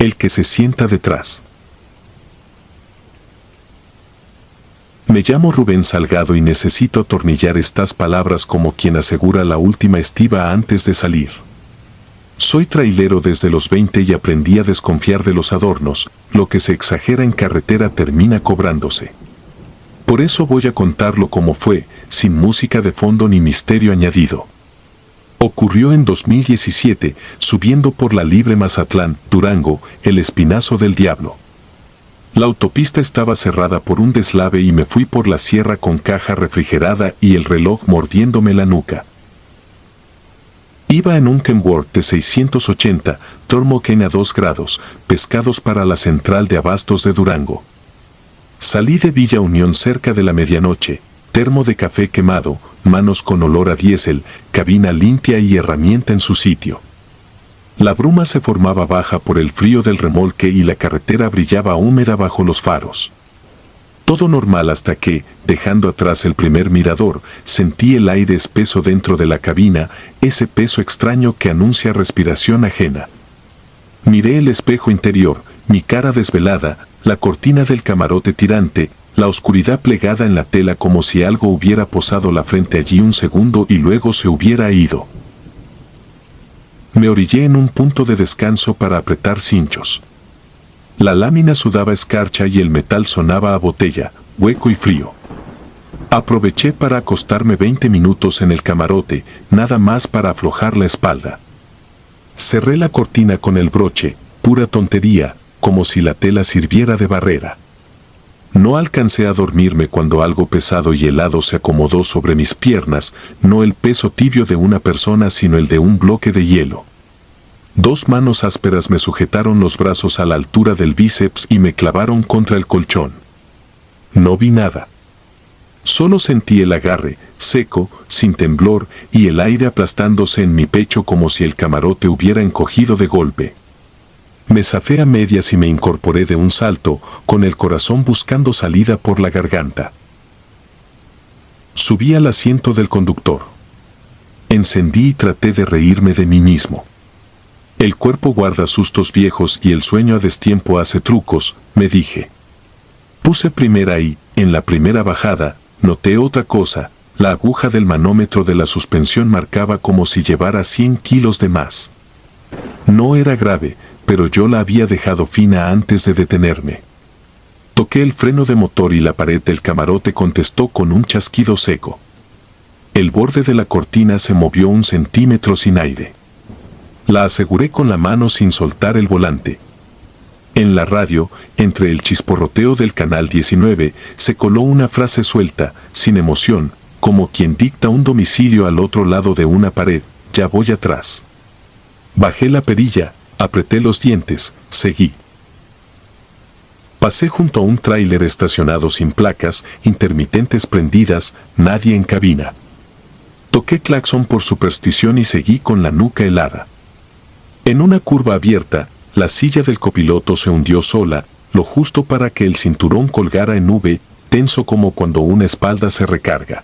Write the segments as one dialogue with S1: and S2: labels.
S1: el que se sienta detrás. Me llamo Rubén Salgado y necesito atornillar estas palabras como quien asegura la última estiba antes de salir. Soy trailero desde los 20 y aprendí a desconfiar de los adornos, lo que se exagera en carretera termina cobrándose. Por eso voy a contarlo como fue, sin música de fondo ni misterio añadido. Ocurrió en 2017, subiendo por la libre Mazatlán, Durango, el Espinazo del Diablo. La autopista estaba cerrada por un deslave y me fui por la sierra con caja refrigerada y el reloj mordiéndome la nuca. Iba en un Kenworth de 680, Tormoken a 2 grados, pescados para la central de abastos de Durango. Salí de Villa Unión cerca de la medianoche, termo de café quemado, manos con olor a diésel, cabina limpia y herramienta en su sitio. La bruma se formaba baja por el frío del remolque y la carretera brillaba húmeda bajo los faros. Todo normal hasta que, dejando atrás el primer mirador, sentí el aire espeso dentro de la cabina, ese peso extraño que anuncia respiración ajena. Miré el espejo interior, mi cara desvelada, la cortina del camarote tirante, la oscuridad plegada en la tela como si algo hubiera posado la frente allí un segundo y luego se hubiera ido. Me orillé en un punto de descanso para apretar cinchos. La lámina sudaba escarcha y el metal sonaba a botella, hueco y frío. Aproveché para acostarme 20 minutos en el camarote, nada más para aflojar la espalda. Cerré la cortina con el broche, pura tontería, como si la tela sirviera de barrera. No alcancé a dormirme cuando algo pesado y helado se acomodó sobre mis piernas, no el peso tibio de una persona sino el de un bloque de hielo. 2 manos ásperas me sujetaron los brazos a la altura del bíceps y me clavaron contra el colchón. No vi nada. Solo sentí el agarre, seco, sin temblor, y el aire aplastándose en mi pecho como si el camarote hubiera encogido de golpe. Me zafé a medias y me incorporé de un salto, con el corazón buscando salida por la garganta. Subí al asiento del conductor. Encendí y traté de reírme de mí mismo. El cuerpo guarda sustos viejos y el sueño a destiempo hace trucos, me dije. Puse primera y, en la primera bajada, noté otra cosa, la aguja del manómetro de la suspensión marcaba como si llevara 100 kilos de más. No era grave, pero yo la había dejado fina antes de detenerme. Toqué el freno de motor y la pared del camarote contestó con un chasquido seco. El borde de la cortina se movió 1 centímetro sin aire. La aseguré con la mano sin soltar el volante. En la radio, entre el chisporroteo del canal 19, se coló una frase suelta, sin emoción, como quien dicta un domicilio al otro lado de una pared: ya voy atrás. Bajé la perilla, apreté los dientes, seguí. Pasé junto a un tráiler estacionado sin placas, intermitentes prendidas, nadie en cabina. Toqué claxon por superstición y seguí con la nuca helada. En una curva abierta, la silla del copiloto se hundió sola, lo justo para que el cinturón colgara en V, tenso como cuando una espalda se recarga.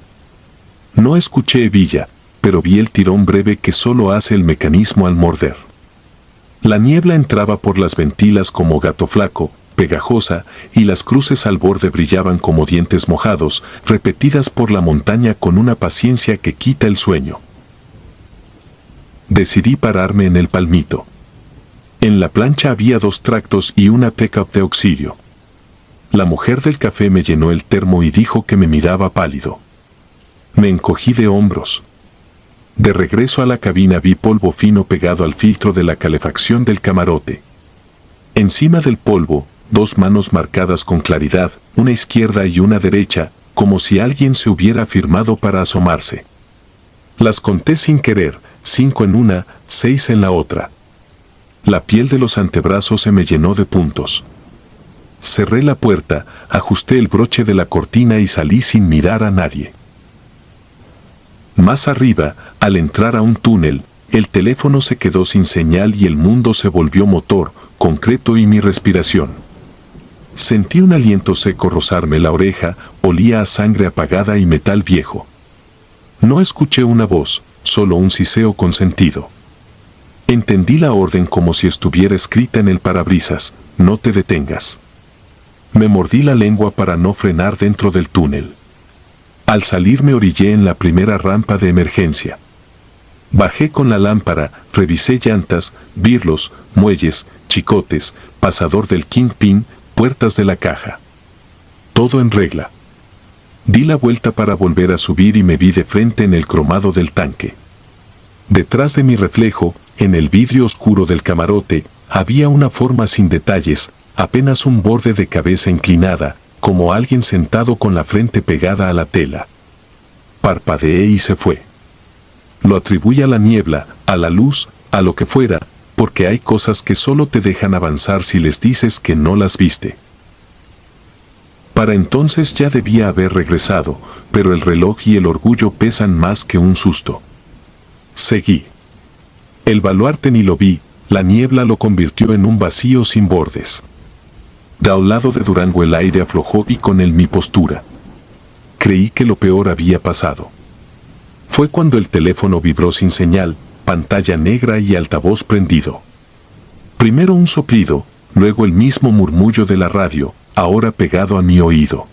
S1: No escuché hebilla, pero vi el tirón breve que solo hace el mecanismo al morder. La niebla entraba por las ventilas como gato flaco, pegajosa, y las cruces al borde brillaban como dientes mojados, repetidas por la montaña con una paciencia que quita el sueño. Decidí pararme en el palmito. En la plancha había 2 tractos y una pickup de auxilio. La mujer del café me llenó el termo y dijo que me miraba pálido. Me encogí de hombros. De regreso a la cabina vi polvo fino pegado al filtro de la calefacción del camarote. Encima del polvo, 2 manos marcadas con claridad, una izquierda y una derecha, como si alguien se hubiera firmado para asomarse. Las conté sin querer, 5 en una, 6 en la otra. La piel de los antebrazos se me llenó de puntos. Cerré la puerta, ajusté el broche de la cortina y salí sin mirar a nadie. Más arriba, al entrar a un túnel, el teléfono se quedó sin señal y el mundo se volvió motor, concreto y mi respiración. Sentí un aliento seco rozarme la oreja, olía a sangre apagada y metal viejo. No escuché una voz, solo un siseo con sentido. Entendí la orden como si estuviera escrita en el parabrisas: no te detengas. Me mordí la lengua para no frenar dentro del túnel. Al salir me orillé en la primera rampa de emergencia. Bajé con la lámpara, revisé llantas, birlos, muelles, chicotes, pasador del kingpin, puertas de la caja. Todo en regla. Di la vuelta para volver a subir y me vi de frente en el cromado del tanque. Detrás de mi reflejo, en el vidrio oscuro del camarote, había una forma sin detalles, apenas un borde de cabeza inclinada, como alguien sentado con la frente pegada a la tela. Parpadeé y se fue. Lo atribuí a la niebla, a la luz, a lo que fuera, porque hay cosas que solo te dejan avanzar si les dices que no las viste. Para entonces ya debía haber regresado, pero el reloj y el orgullo pesan más que un susto. Seguí. El baluarte ni lo vi, la niebla lo convirtió en un vacío sin bordes. De un lado de Durango el aire aflojó y con él mi postura. Creí que lo peor había pasado. Fue cuando el teléfono vibró sin señal, pantalla negra y altavoz prendido. Primero un soplido, luego el mismo murmullo de la radio, ahora pegado a mi oído.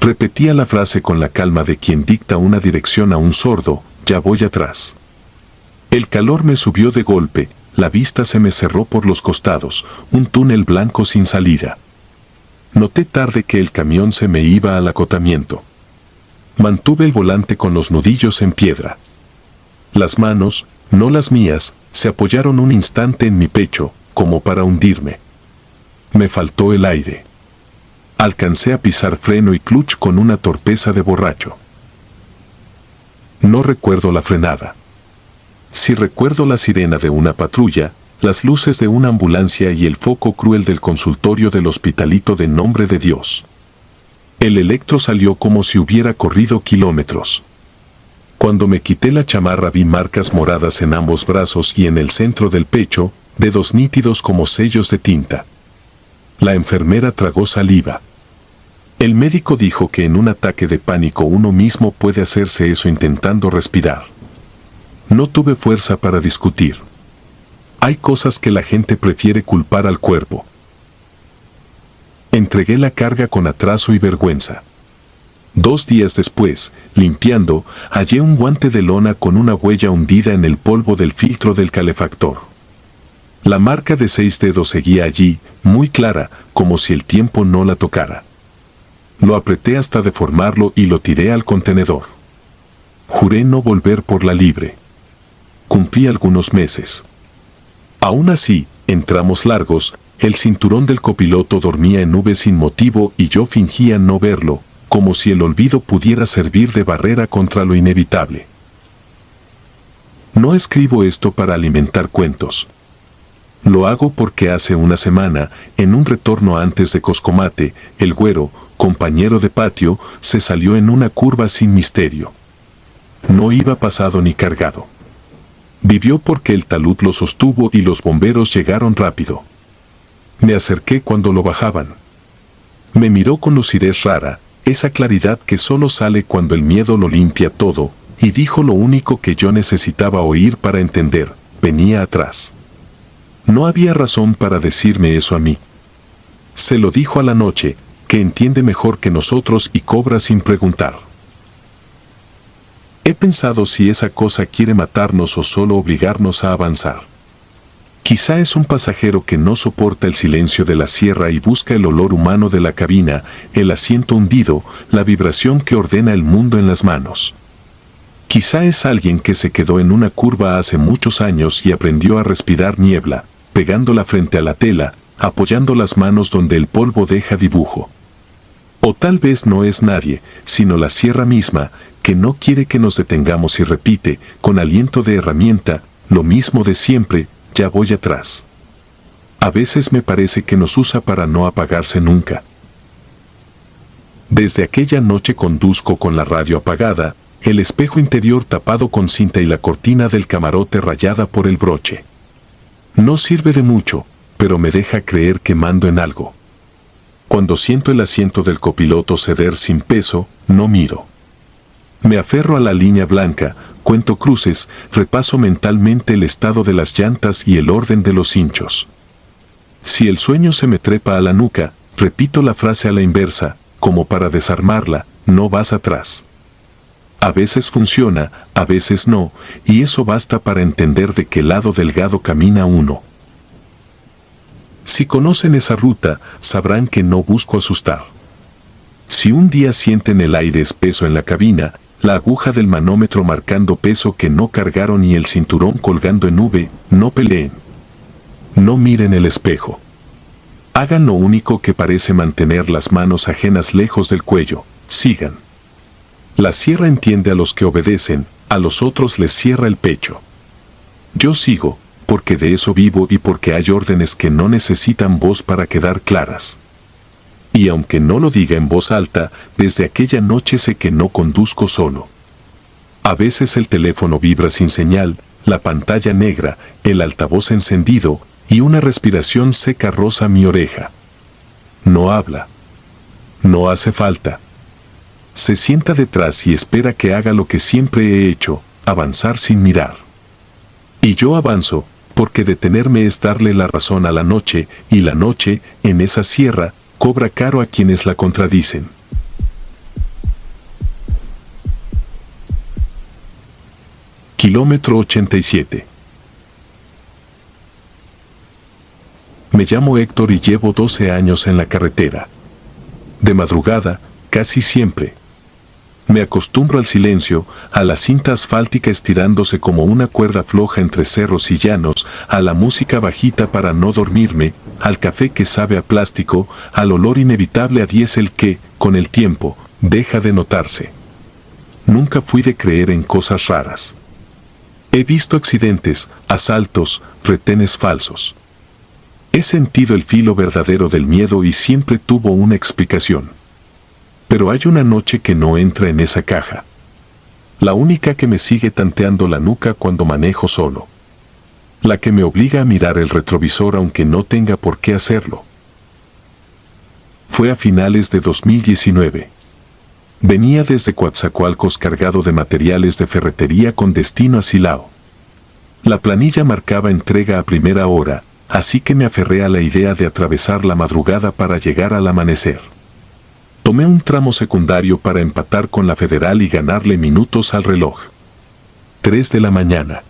S1: Repetía la frase con la calma de quien dicta una dirección a un sordo: ya voy atrás. El calor me subió de golpe, la vista se me cerró por los costados, un túnel blanco sin salida. Noté tarde que el camión se me iba al acotamiento. Mantuve el volante con los nudillos en piedra. Las manos, no las mías, se apoyaron un instante en mi pecho, como para hundirme. Me faltó el aire. Alcancé a pisar freno y clutch con una torpeza de borracho. No recuerdo la frenada. Sí recuerdo la sirena de una patrulla, las luces de una ambulancia y el foco cruel del consultorio del hospitalito de Nombre de Dios. El electro salió como si hubiera corrido kilómetros. Cuando me quité la chamarra vi marcas moradas en ambos brazos y en el centro del pecho, dedos nítidos como sellos de tinta. La enfermera tragó saliva. El médico dijo que en un ataque de pánico uno mismo puede hacerse eso intentando respirar. No tuve fuerza para discutir. Hay cosas que la gente prefiere culpar al cuerpo. Entregué la carga con atraso y vergüenza. 2 días después, limpiando, hallé un guante de lona con una huella hundida en el polvo del filtro del calefactor. La marca de 6 dedos seguía allí, muy clara, como si el tiempo no la tocara. Lo apreté hasta deformarlo y lo tiré al contenedor. Juré no volver por la libre. Cumplí algunos meses. Aún así, en tramos largos, el cinturón del copiloto dormía en nubes sin motivo y yo fingía no verlo, como si el olvido pudiera servir de barrera contra lo inevitable. No escribo esto para alimentar cuentos. Lo hago porque hace una semana, en un retorno antes de Coscomate, el güero, compañero de patio, se salió en una curva sin misterio. No iba pasado ni cargado. Vivió porque el talud lo sostuvo y los bomberos llegaron rápido. Me acerqué cuando lo bajaban. Me miró con lucidez rara, esa claridad que solo sale cuando el miedo lo limpia todo, y dijo lo único que yo necesitaba oír para entender: venía atrás. No había razón para decirme eso a mí. Se lo dijo a la noche, que entiende mejor que nosotros y cobra sin preguntar. He pensado si esa cosa quiere matarnos o solo obligarnos a avanzar. Quizá es un pasajero que no soporta el silencio de la sierra y busca el olor humano de la cabina, el asiento hundido, la vibración que ordena el mundo en las manos. Quizá es alguien que se quedó en una curva hace muchos años y aprendió a respirar niebla, pegándola frente a la tela, apoyando las manos donde el polvo deja dibujo. O tal vez no es nadie, sino la sierra misma, que no quiere que nos detengamos y repite, con aliento de herramienta, lo mismo de siempre: ya voy atrás. A veces me parece que nos usa para no apagarse nunca. Desde aquella noche conduzco con la radio apagada, el espejo interior tapado con cinta y la cortina del camarote rayada por el broche. No sirve de mucho, pero me deja creer que mando en algo. Cuando siento el asiento del copiloto ceder sin peso, no miro. Me aferro a la línea blanca, cuento cruces, repaso mentalmente el estado de las llantas y el orden de los cinchos. Si el sueño se me trepa a la nuca, repito la frase a la inversa, como para desarmarla, no vas atrás. A veces funciona, a veces no, y eso basta para entender de qué lado delgado camina uno. Si conocen esa ruta, sabrán que no busco asustar. Si un día sienten el aire espeso en la cabina, la aguja del manómetro marcando peso que no cargaron y el cinturón colgando en V, no peleen. No miren el espejo. Hagan lo único que parece mantener las manos ajenas lejos del cuello, sigan. La sierra entiende a los que obedecen, a los otros les cierra el pecho. Yo sigo, porque de eso vivo y porque hay órdenes que no necesitan voz para quedar claras. Y aunque no lo diga en voz alta, desde aquella noche sé que no conduzco solo. A veces el teléfono vibra sin señal, la pantalla negra, el altavoz encendido y una respiración seca roza mi oreja. No habla. No hace falta. Se sienta detrás y espera que haga lo que siempre he hecho, avanzar sin mirar. Y yo avanzo, porque detenerme es darle la razón a la noche, y la noche, en esa sierra, cobra caro a quienes la contradicen. Kilómetro 87. Me llamo Héctor y llevo 12 años en la carretera. De madrugada, casi siempre. Me acostumbro al silencio, a la cinta asfáltica estirándose como una cuerda floja entre cerros y llanos, a la música bajita para no dormirme, al café que sabe a plástico, al olor inevitable a diésel que, con el tiempo, deja de notarse. Nunca fui de creer en cosas raras. He visto accidentes, asaltos, retenes falsos. He sentido el filo verdadero del miedo y siempre tuvo una explicación. Pero hay una noche que no entra en esa caja. La única que me sigue tanteando la nuca cuando manejo solo. La que me obliga a mirar el retrovisor aunque no tenga por qué hacerlo. Fue a finales de 2019. Venía desde Coatzacoalcos cargado de materiales de ferretería con destino a Silao. La planilla marcaba entrega a primera hora, así que me aferré a la idea de atravesar la madrugada para llegar al amanecer. Tomé un tramo secundario para empatar con la federal y ganarle minutos al reloj. 3 de la mañana.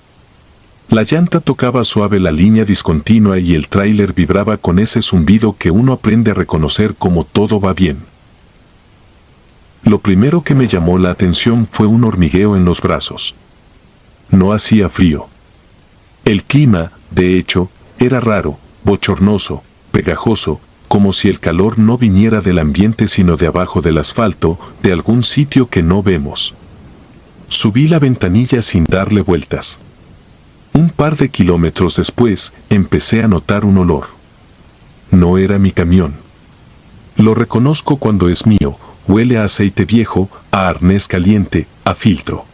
S1: La llanta tocaba suave la línea discontinua y el tráiler vibraba con ese zumbido que uno aprende a reconocer como todo va bien. Lo primero que me llamó la atención fue un hormigueo en los brazos. No hacía frío. El clima, de hecho, era raro, bochornoso, pegajoso, como si el calor no viniera del ambiente sino de abajo del asfalto, de algún sitio que no vemos. Subí la ventanilla sin darle vueltas. Un par de kilómetros después, empecé a notar un olor. No era mi camión. Lo reconozco cuando es mío, huele a aceite viejo, a arnés caliente, a filtro.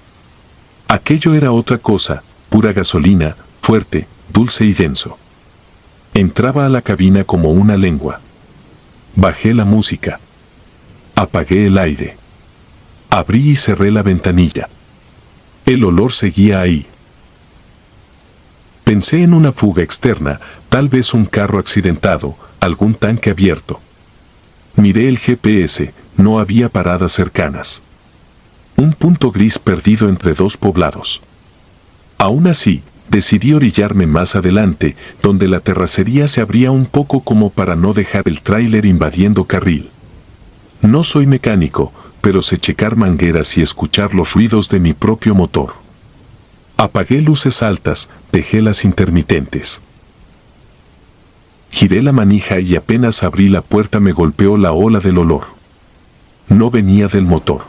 S1: Aquello era otra cosa, pura gasolina, fuerte, dulce y denso. Entraba a la cabina como una lengua. Bajé la música. Apagué el aire. Abrí y cerré la ventanilla. El olor seguía ahí. Pensé en una fuga externa, tal vez un carro accidentado, algún tanque abierto. Miré el GPS, no había paradas cercanas. Un punto gris perdido entre dos poblados. Aún así, decidí orillarme más adelante, donde la terracería se abría un poco como para no dejar el tráiler invadiendo carril. No soy mecánico, pero sé checar mangueras y escuchar los ruidos de mi propio motor. Apagué luces altas, dejé las intermitentes. Giré la manija y apenas abrí la puerta me golpeó la ola del olor. No venía del motor.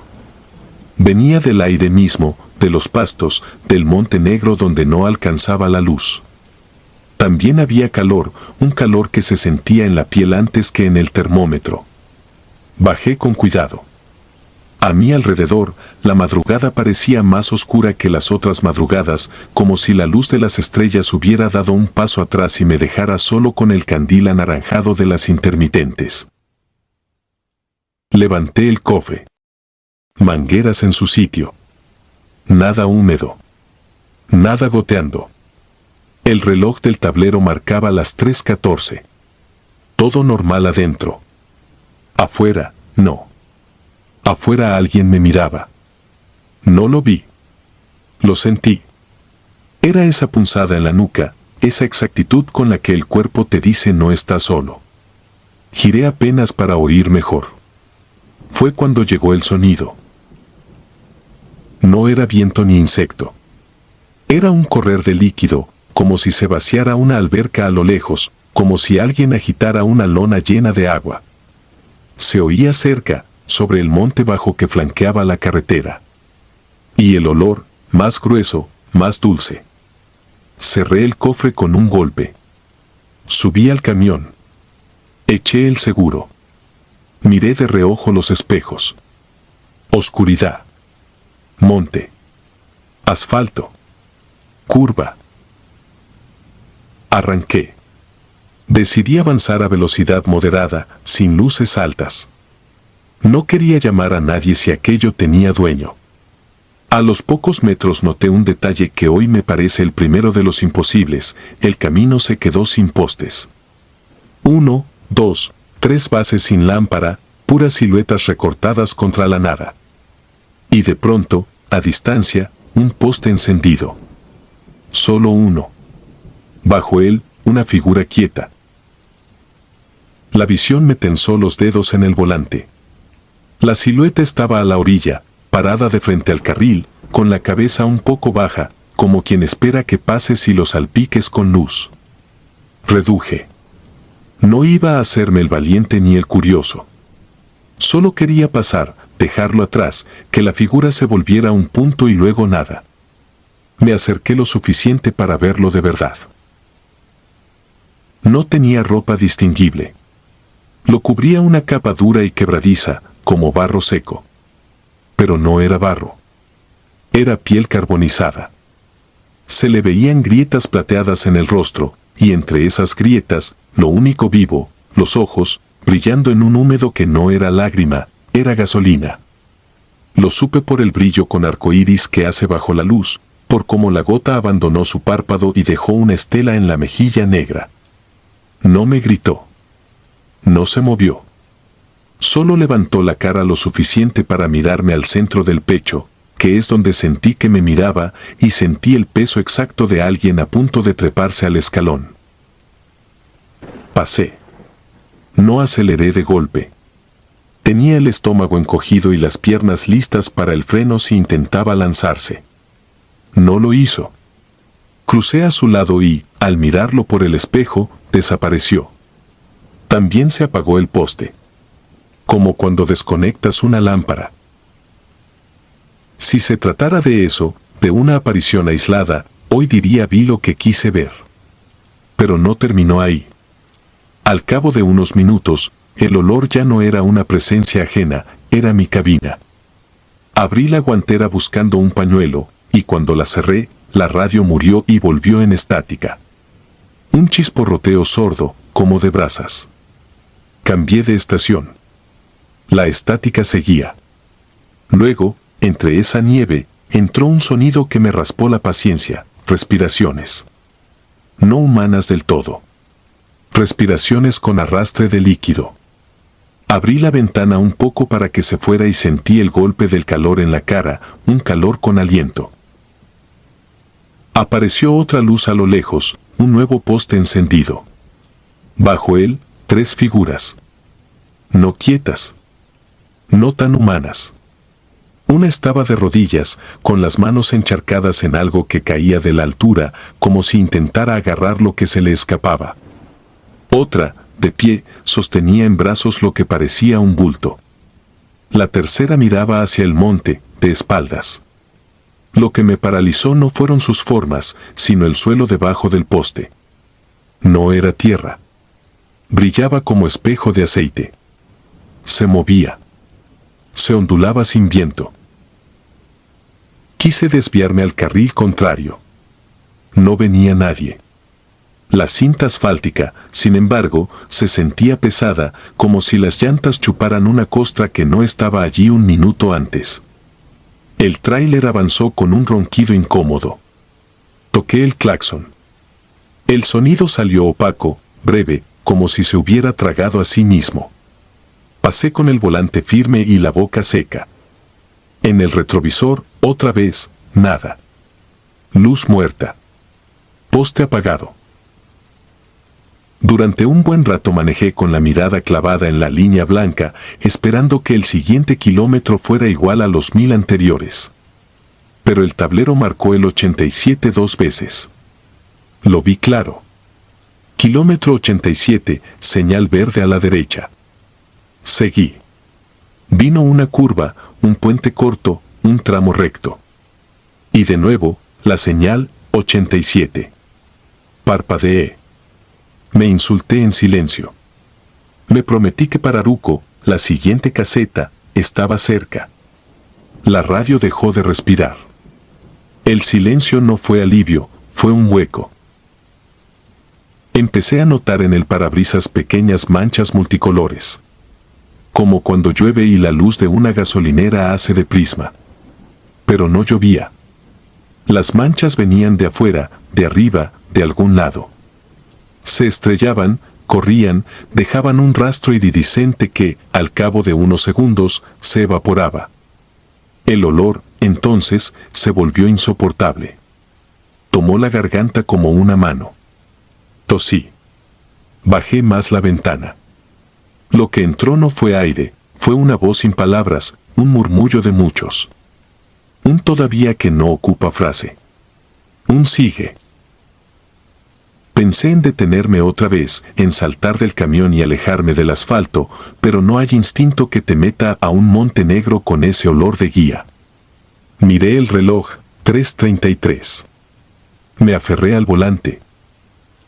S1: Venía del aire mismo, de los pastos, del Monte Negro donde no alcanzaba la luz. También había calor, un calor que se sentía en la piel antes que en el termómetro. Bajé con cuidado. A mi alrededor, la madrugada parecía más oscura que las otras madrugadas, como si la luz de las estrellas hubiera dado un paso atrás y me dejara solo con el candil anaranjado de las intermitentes. Levanté el cofre. Mangueras en su sitio. Nada húmedo. Nada goteando. El reloj del tablero marcaba las 3:14. Todo normal adentro. Afuera, no. Afuera alguien me miraba. No lo vi. Lo sentí. Era esa punzada en la nuca, esa exactitud con la que el cuerpo te dice no estás solo. Giré apenas para oír mejor. Fue cuando llegó el sonido. No era viento ni insecto. Era un correr de líquido, como si se vaciara una alberca a lo lejos, como si alguien agitara una lona llena de agua. Se oía cerca, sobre el monte bajo que flanqueaba la carretera. Y el olor, más grueso, más dulce. Cerré el cofre con un golpe. Subí al camión. Eché el seguro. Miré de reojo los espejos. Oscuridad. Monte. Asfalto. Curva. Arranqué. Decidí avanzar a velocidad moderada, sin luces altas. No quería llamar a nadie si aquello tenía dueño. A los pocos metros noté un detalle que hoy me parece el primero de los imposibles: el camino se quedó sin postes. 1, 2, 3 bases sin lámpara, puras siluetas recortadas contra la nada. Y de pronto, a distancia, un poste encendido. Solo uno. Bajo él, una figura quieta. La visión me tensó los dedos en el volante. La silueta estaba a la orilla, parada de frente al carril, con la cabeza un poco baja, como quien espera que pases y lo salpiques con luz. Reduje. No iba a hacerme el valiente ni el curioso. Solo quería pasar, dejarlo atrás, que la figura se volviera un punto y luego nada. Me acerqué lo suficiente para verlo de verdad. No tenía ropa distinguible. Lo cubría una capa dura y quebradiza, como barro seco. Pero no era barro. Era piel carbonizada. Se le veían grietas plateadas en el rostro, y entre esas grietas, lo único vivo, los ojos, brillando en un húmedo que no era lágrima, era gasolina. Lo supe por el brillo con arcoíris que hace bajo la luz, por cómo la gota abandonó su párpado y dejó una estela en la mejilla negra. No me gritó. No se movió. Solo levantó la cara lo suficiente para mirarme al centro del pecho, que es donde sentí que me miraba, y sentí el peso exacto de alguien a punto de treparse al escalón. Pasé. No aceleré de golpe. Tenía el estómago encogido y las piernas listas para el freno si intentaba lanzarse. No lo hizo. Crucé a su lado y, al mirarlo por el espejo, desapareció. También se apagó el poste. Como cuando desconectas una lámpara. Si se tratara de eso, de una aparición aislada, hoy diría vi lo que quise ver. Pero no terminó ahí. Al cabo de unos minutos, el olor ya no era una presencia ajena, era mi cabina. Abrí la guantera buscando un pañuelo, y cuando la cerré, la radio murió y volvió en estática. Un chisporroteo sordo, como de brasas. Cambié de estación. La estática seguía. Luego, entre esa nieve, entró un sonido que me raspó la paciencia: respiraciones. No humanas del todo. Respiraciones con arrastre de líquido. Abrí la ventana un poco para que se fuera y sentí el golpe del calor en la cara, un calor con aliento. Apareció otra luz a lo lejos, un nuevo poste encendido. Bajo él, 3 figuras. No quietas. No tan humanas. Una estaba de rodillas, con las manos encharcadas en algo que caía de la altura, como si intentara agarrar lo que se le escapaba. Otra, de pie, sostenía en brazos lo que parecía un bulto. La tercera miraba hacia el monte, de espaldas. Lo que me paralizó no fueron sus formas, sino el suelo debajo del poste. No era tierra. Brillaba como espejo de aceite. Se movía. Se ondulaba sin viento. Quise desviarme al carril contrario. No venía nadie. La cinta asfáltica, sin embargo, se sentía pesada, como si las llantas chuparan una costra que no estaba allí un minuto antes. El tráiler avanzó con un ronquido incómodo. Toqué el claxon. El sonido salió opaco, breve, como si se hubiera tragado a sí mismo. Pasé con el volante firme y la boca seca. En el retrovisor, otra vez, nada. Luz muerta. Poste apagado. Durante un buen rato manejé con la mirada clavada en la línea blanca, esperando que el siguiente kilómetro fuera igual a los 1000 anteriores. Pero el tablero marcó el 87 dos veces. Lo vi claro. Kilómetro 87, señal verde a la derecha. Seguí. Vino una curva, un puente corto, un tramo recto. Y de nuevo, la señal 87. Parpadeé. Me insulté en silencio. Me prometí que para Aruco, la siguiente caseta, estaba cerca. La radio dejó de respirar. El silencio no fue alivio, fue un hueco. Empecé a notar en el parabrisas pequeñas manchas multicolores. Como cuando llueve y la luz de una gasolinera hace de prisma. Pero no llovía. Las manchas venían de afuera, de arriba, de algún lado. Se estrellaban, corrían, dejaban un rastro iridiscente que, al cabo de unos segundos, se evaporaba. El olor, entonces, se volvió insoportable. Tomó la garganta como una mano. Tosí. Bajé más la ventana. Lo que entró no fue aire, fue una voz sin palabras, un murmullo de muchos. Un todavía que no ocupa frase. Un sigue. Pensé en detenerme otra vez, en saltar del camión y alejarme del asfalto, pero no hay instinto que te meta a un monte negro con ese olor de guía. Miré el reloj, 3:33. Me aferré al volante.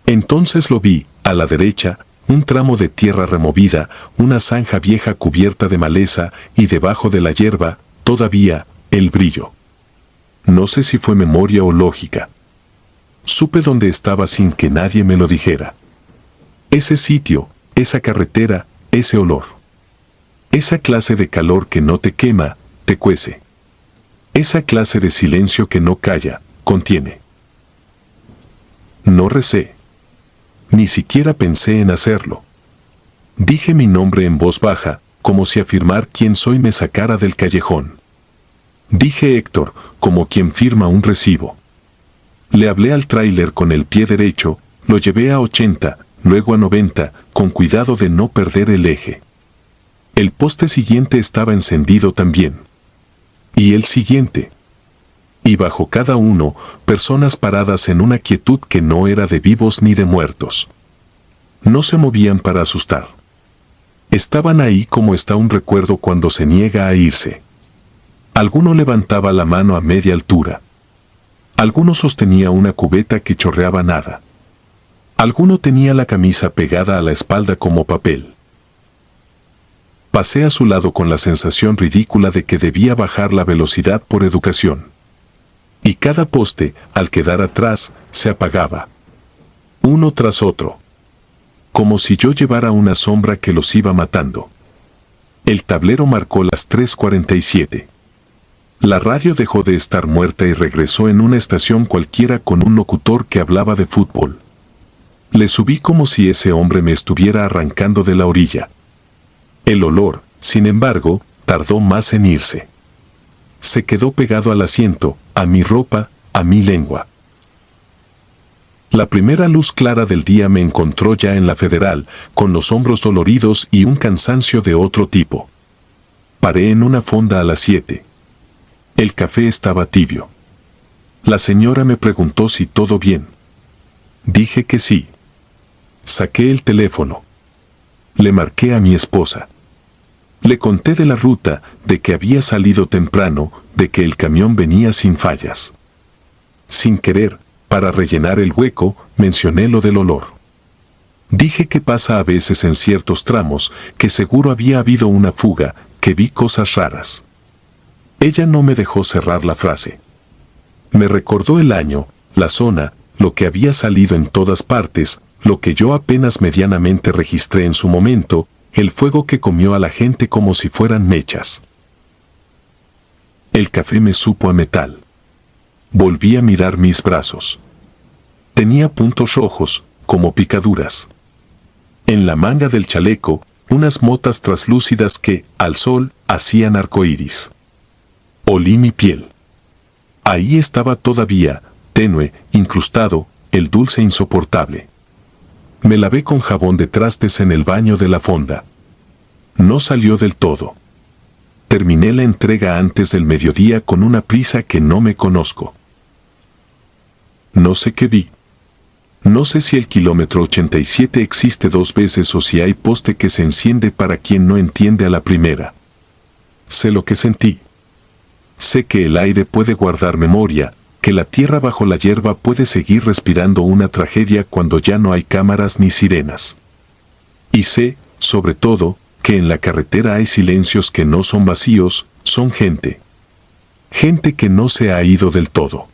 S1: Entonces lo vi, a la derecha, un tramo de tierra removida, una zanja vieja cubierta de maleza, y debajo de la hierba, todavía, el brillo. No sé si fue memoria o lógica. Supe dónde estaba sin que nadie me lo dijera. Ese sitio, esa carretera, ese olor. Esa clase de calor que no te quema, te cuece. Esa clase de silencio que no calla, contiene. No recé. Ni siquiera pensé en hacerlo. Dije mi nombre en voz baja, como si afirmar quién soy me sacara del callejón. Dije Héctor, como quien firma un recibo. Le hablé al tráiler con el pie derecho, lo llevé a 80, luego a 90, con cuidado de no perder el eje. El poste siguiente estaba encendido también. Y el siguiente. Y bajo cada uno, personas paradas en una quietud que no era de vivos ni de muertos. No se movían para asustar. Estaban ahí como está un recuerdo cuando se niega a irse. Alguno levantaba la mano a media altura. Alguno sostenía una cubeta que chorreaba nada. Alguno tenía la camisa pegada a la espalda como papel. Pasé a su lado con la sensación ridícula de que debía bajar la velocidad por educación. Y cada poste, al quedar atrás, se apagaba. Uno tras otro. Como si yo llevara una sombra que los iba matando. El tablero marcó las 3:47. La radio dejó de estar muerta y regresó en una estación cualquiera con un locutor que hablaba de fútbol. Le subí como si ese hombre me estuviera arrancando de la orilla. El olor, sin embargo, tardó más en irse. Se quedó pegado al asiento, a mi ropa, a mi lengua. La primera luz clara del día me encontró ya en la Federal, con los hombros doloridos y un cansancio de otro tipo. Paré en una fonda a las 7. El café estaba tibio. La señora me preguntó si todo bien. Dije que sí. Saqué el teléfono. Le marqué a mi esposa. Le conté de la ruta, de que había salido temprano, de que el camión venía sin fallas. Sin querer, para rellenar el hueco, mencioné lo del olor. Dije que pasa a veces en ciertos tramos, que seguro había habido una fuga, que vi cosas raras. Ella no me dejó cerrar la frase. Me recordó el año, la zona, lo que había salido en todas partes, lo que yo apenas medianamente registré en su momento, el fuego que comió a la gente como si fueran mechas. El café me supo a metal. Volví a mirar mis brazos. Tenía puntos rojos, como picaduras. En la manga del chaleco, unas motas traslúcidas que, al sol, hacían arcoíris. Olí mi piel. Ahí estaba todavía, tenue, incrustado, el dulce insoportable. Me lavé con jabón de trastes en el baño de la fonda. No salió del todo. Terminé la entrega antes del mediodía con una prisa que no me conozco. No sé qué vi. No sé si el kilómetro 87 existe 2 veces o si hay poste que se enciende para quien no entiende a la primera. Sé lo que sentí. Sé que el aire puede guardar memoria, que la tierra bajo la hierba puede seguir respirando una tragedia cuando ya no hay cámaras ni sirenas. Y sé, sobre todo, que en la carretera hay silencios que no son vacíos, son gente. Gente que no se ha ido del todo.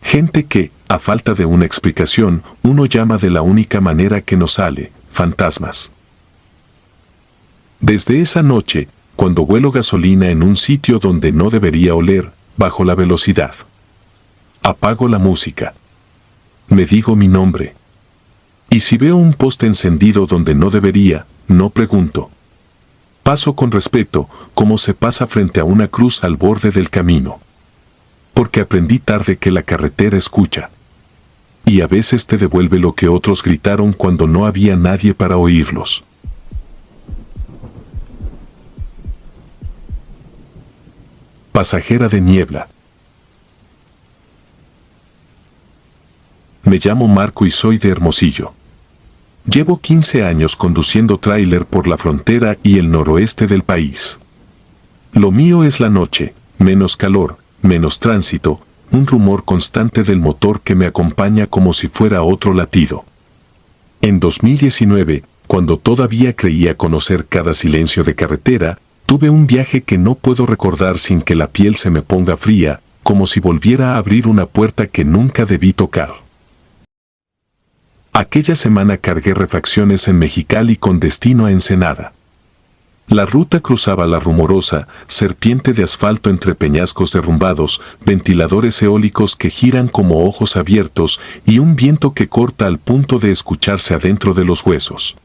S1: Gente que, a falta de una explicación, uno llama de la única manera que nos sale, fantasmas. Desde esa noche, cuando huelo gasolina en un sitio donde no debería oler, bajo la velocidad. Apago la música. Me digo mi nombre. Y si veo un poste encendido donde no debería, no pregunto. Paso con respeto, como se pasa frente a una cruz al borde del camino. Porque aprendí tarde que la carretera escucha. Y a veces te devuelve lo que otros gritaron cuando no había nadie para oírlos. Pasajera de niebla. Me llamo Marco y soy de Hermosillo. Llevo 15 años conduciendo tráiler por la frontera y el noroeste del país. Lo mío es la noche, menos calor, menos tránsito, un rumor constante del motor que me acompaña como si fuera otro latido. En 2019, cuando todavía creía conocer cada silencio de carretera, tuve un viaje que no puedo recordar sin que la piel se me ponga fría, como si volviera a abrir una puerta que nunca debí tocar. Aquella semana cargué refacciones en Mexicali con destino a Ensenada. La ruta cruzaba la rumorosa serpiente de asfalto entre peñascos derrumbados, ventiladores eólicos que giran como ojos abiertos y un viento que corta al punto de escucharse adentro de los huesos.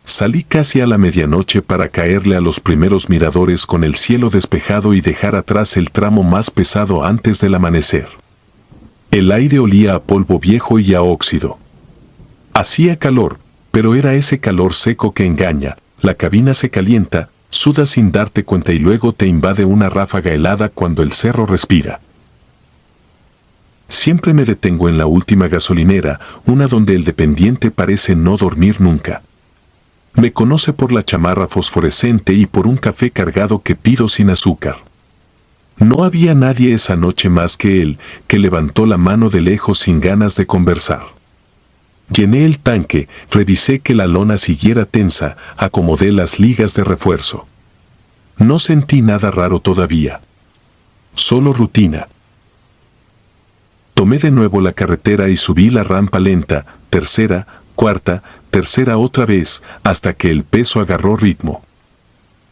S1: Salí casi a la medianoche para caerle a los primeros miradores con el cielo despejado y dejar atrás el tramo más pesado antes del amanecer. El aire olía a polvo viejo y a óxido. Hacía calor, pero era ese calor seco que engaña. La cabina se calienta, sudas sin darte cuenta y luego te invade una ráfaga helada cuando el cerro respira. Siempre me detengo en la última gasolinera, una donde el dependiente parece no dormir nunca. Me conoce por la chamarra fosforescente y por un café cargado que pido sin azúcar. No había nadie esa noche más que él, que levantó la mano de lejos sin ganas de conversar. Llené el tanque, revisé que la lona siguiera tensa, acomodé las ligas de refuerzo. No sentí nada raro todavía. Solo rutina. Tomé de nuevo la carretera y subí la rampa lenta, tercera, cuarta, tercera otra vez, hasta que el peso agarró ritmo.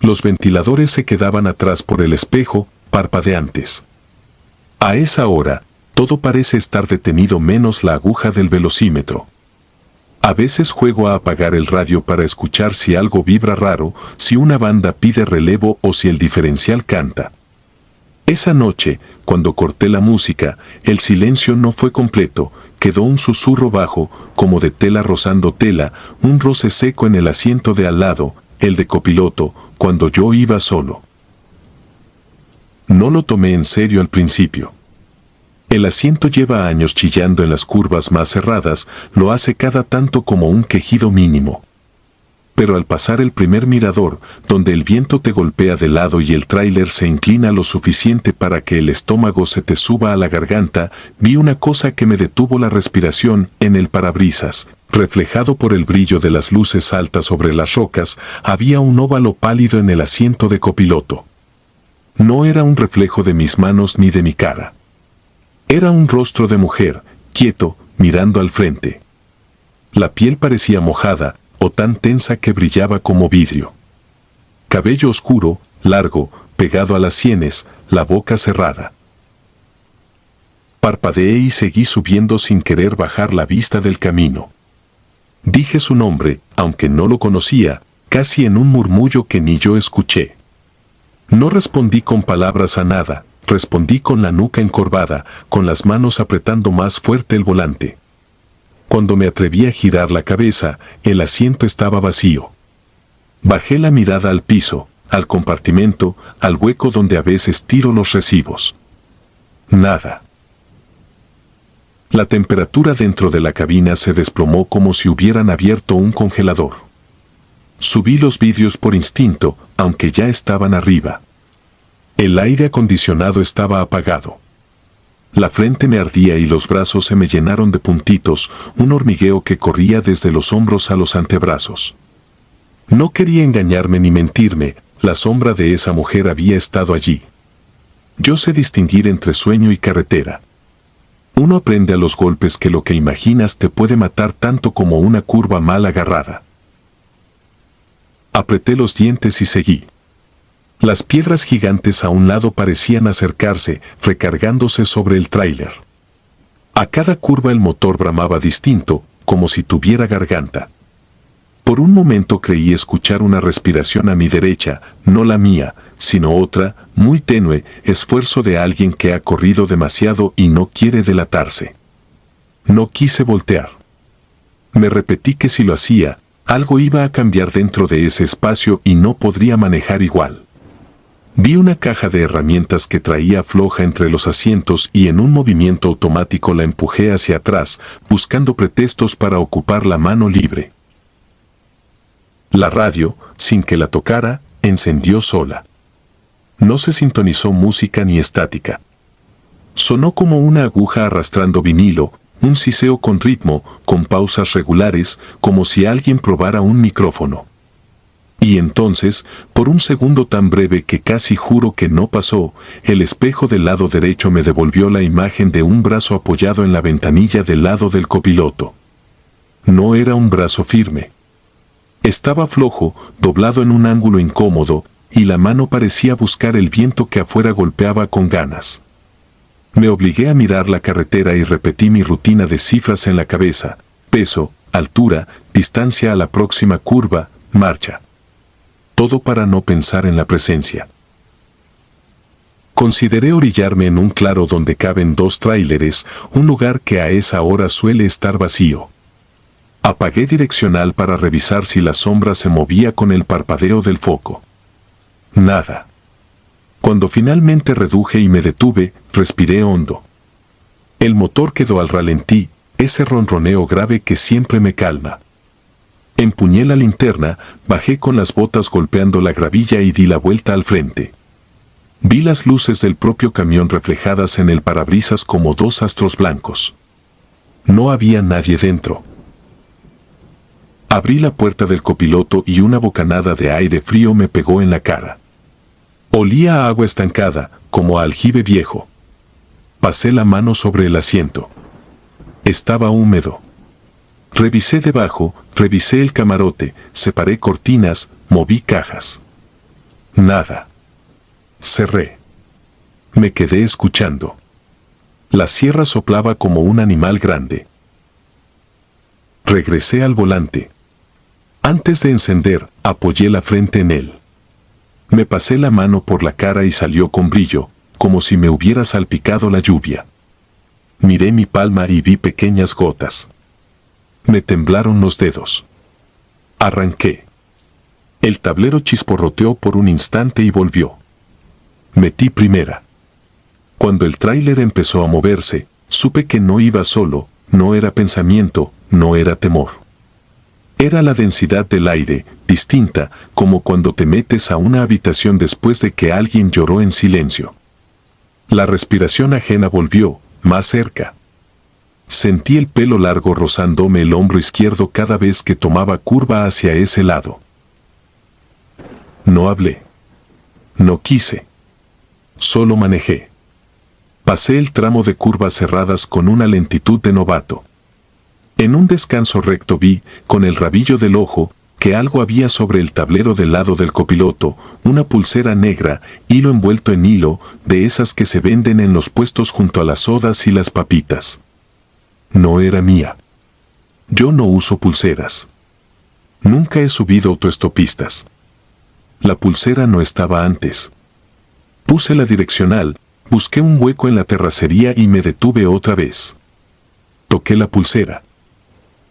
S1: Los ventiladores se quedaban atrás por el espejo, parpadeantes. A esa hora, todo parece estar detenido menos la aguja del velocímetro. A veces juego a apagar el radio para escuchar si algo vibra raro, si una banda pide relevo o si el diferencial canta. Esa noche, cuando corté la música, el silencio no fue completo, quedó un susurro bajo, como de tela rozando tela, un roce seco en el asiento de al lado, el de copiloto, cuando yo iba solo. No lo tomé en serio al principio. El asiento lleva años chillando en las curvas más cerradas, lo hace cada tanto como un quejido mínimo. Pero al pasar el primer mirador, donde el viento te golpea de lado y el tráiler se inclina lo suficiente para que el estómago se te suba a la garganta, vi una cosa que me detuvo la respiración en el parabrisas. Reflejado por el brillo de las luces altas sobre las rocas, había un óvalo pálido en el asiento de copiloto. No era un reflejo de mis manos ni de mi cara. Era un rostro de mujer, quieto, mirando al frente. La piel parecía mojada, o tan tensa que brillaba como vidrio. Cabello oscuro, largo, pegado a las sienes, la boca cerrada. Parpadeé y seguí subiendo sin querer bajar la vista del camino. Dije su nombre, aunque no lo conocía, casi en un murmullo que ni yo escuché. No respondí con palabras a nada, respondí con la nuca encorvada, con las manos apretando más fuerte el volante. Cuando me atreví a girar la cabeza, el asiento estaba vacío. Bajé la mirada al piso, al compartimento, al hueco donde a veces tiro los recibos. Nada. La temperatura dentro de la cabina se desplomó como si hubieran abierto un congelador. Subí los vidrios por instinto, aunque ya estaban arriba. El aire acondicionado estaba apagado. La frente me ardía y los brazos se me llenaron de puntitos, un hormigueo que corría desde los hombros a los antebrazos. No quería engañarme ni mentirme, la sombra de esa mujer había estado allí. Yo sé distinguir entre sueño y carretera. Uno aprende a los golpes que lo que imaginas te puede matar tanto como una curva mal agarrada. Apreté los dientes y seguí. Las piedras gigantes a un lado parecían acercarse, recargándose sobre el tráiler. A cada curva el motor bramaba distinto, como si tuviera garganta. Por un momento creí escuchar una respiración a mi derecha, no la mía, sino otra, muy tenue, esfuerzo de alguien que ha corrido demasiado y no quiere delatarse. No quise voltear. Me repetí que si lo hacía, algo iba a cambiar dentro de ese espacio y no podría manejar igual. Vi una caja de herramientas que traía floja entre los asientos y en un movimiento automático la empujé hacia atrás, buscando pretextos para ocupar la mano libre. La radio, sin que la tocara, encendió sola. No se sintonizó música ni estática. Sonó como una aguja arrastrando vinilo, un siseo con ritmo, con pausas regulares, como si alguien probara un micrófono. Y entonces, por un segundo tan breve que casi juro que no pasó, el espejo del lado derecho me devolvió la imagen de un brazo apoyado en la ventanilla del lado del copiloto. No era un brazo firme. Estaba flojo, doblado en un ángulo incómodo, y la mano parecía buscar el viento que afuera golpeaba con ganas. Me obligué a mirar la carretera y repetí mi rutina de cifras en la cabeza: peso, altura, distancia a la próxima curva, marcha. Todo para no pensar en la presencia. Consideré orillarme en un claro donde caben 2 tráileres, un lugar que a esa hora suele estar vacío. Apagué direccional para revisar si la sombra se movía con el parpadeo del foco. Nada. Cuando finalmente reduje y me detuve, respiré hondo. El motor quedó al ralentí, ese ronroneo grave que siempre me calma. Empuñé la linterna, bajé con las botas golpeando la gravilla y di la vuelta al frente. Vi las luces del propio camión reflejadas en el parabrisas como 2 astros blancos. No había nadie dentro. Abrí la puerta del copiloto y una bocanada de aire frío me pegó en la cara. Olía a agua estancada, como a aljibe viejo. Pasé la mano sobre el asiento. Estaba húmedo. Revisé debajo, revisé el camarote, separé cortinas, moví cajas. Nada. Cerré. Me quedé escuchando. La sierra soplaba como un animal grande. Regresé al volante. Antes de encender, apoyé la frente en él. Me pasé la mano por la cara y salió con brillo, como si me hubiera salpicado la lluvia. Miré mi palma y vi pequeñas gotas. Me temblaron los dedos. Arranqué. El tablero chisporroteó por un instante y volvió. Metí primera. Cuando el tráiler empezó a moverse, supe que no iba solo, no era pensamiento, no era temor. Era la densidad del aire, distinta, como cuando te metes a una habitación después de que alguien lloró en silencio. La respiración ajena volvió, más cerca. Sentí el pelo largo rozándome el hombro izquierdo cada vez que tomaba curva hacia ese lado. No hablé. No quise. Solo manejé. Pasé el tramo de curvas cerradas con una lentitud de novato. En un descanso recto vi, con el rabillo del ojo, que algo había sobre el tablero del lado del copiloto, una pulsera negra, hilo envuelto en hilo, de esas que se venden en los puestos junto a las sodas y las papitas. No era mía. Yo no uso pulseras. Nunca he subido autoestopistas. La pulsera no estaba antes. Puse la direccional, busqué un hueco en la terracería y me detuve otra vez. Toqué la pulsera.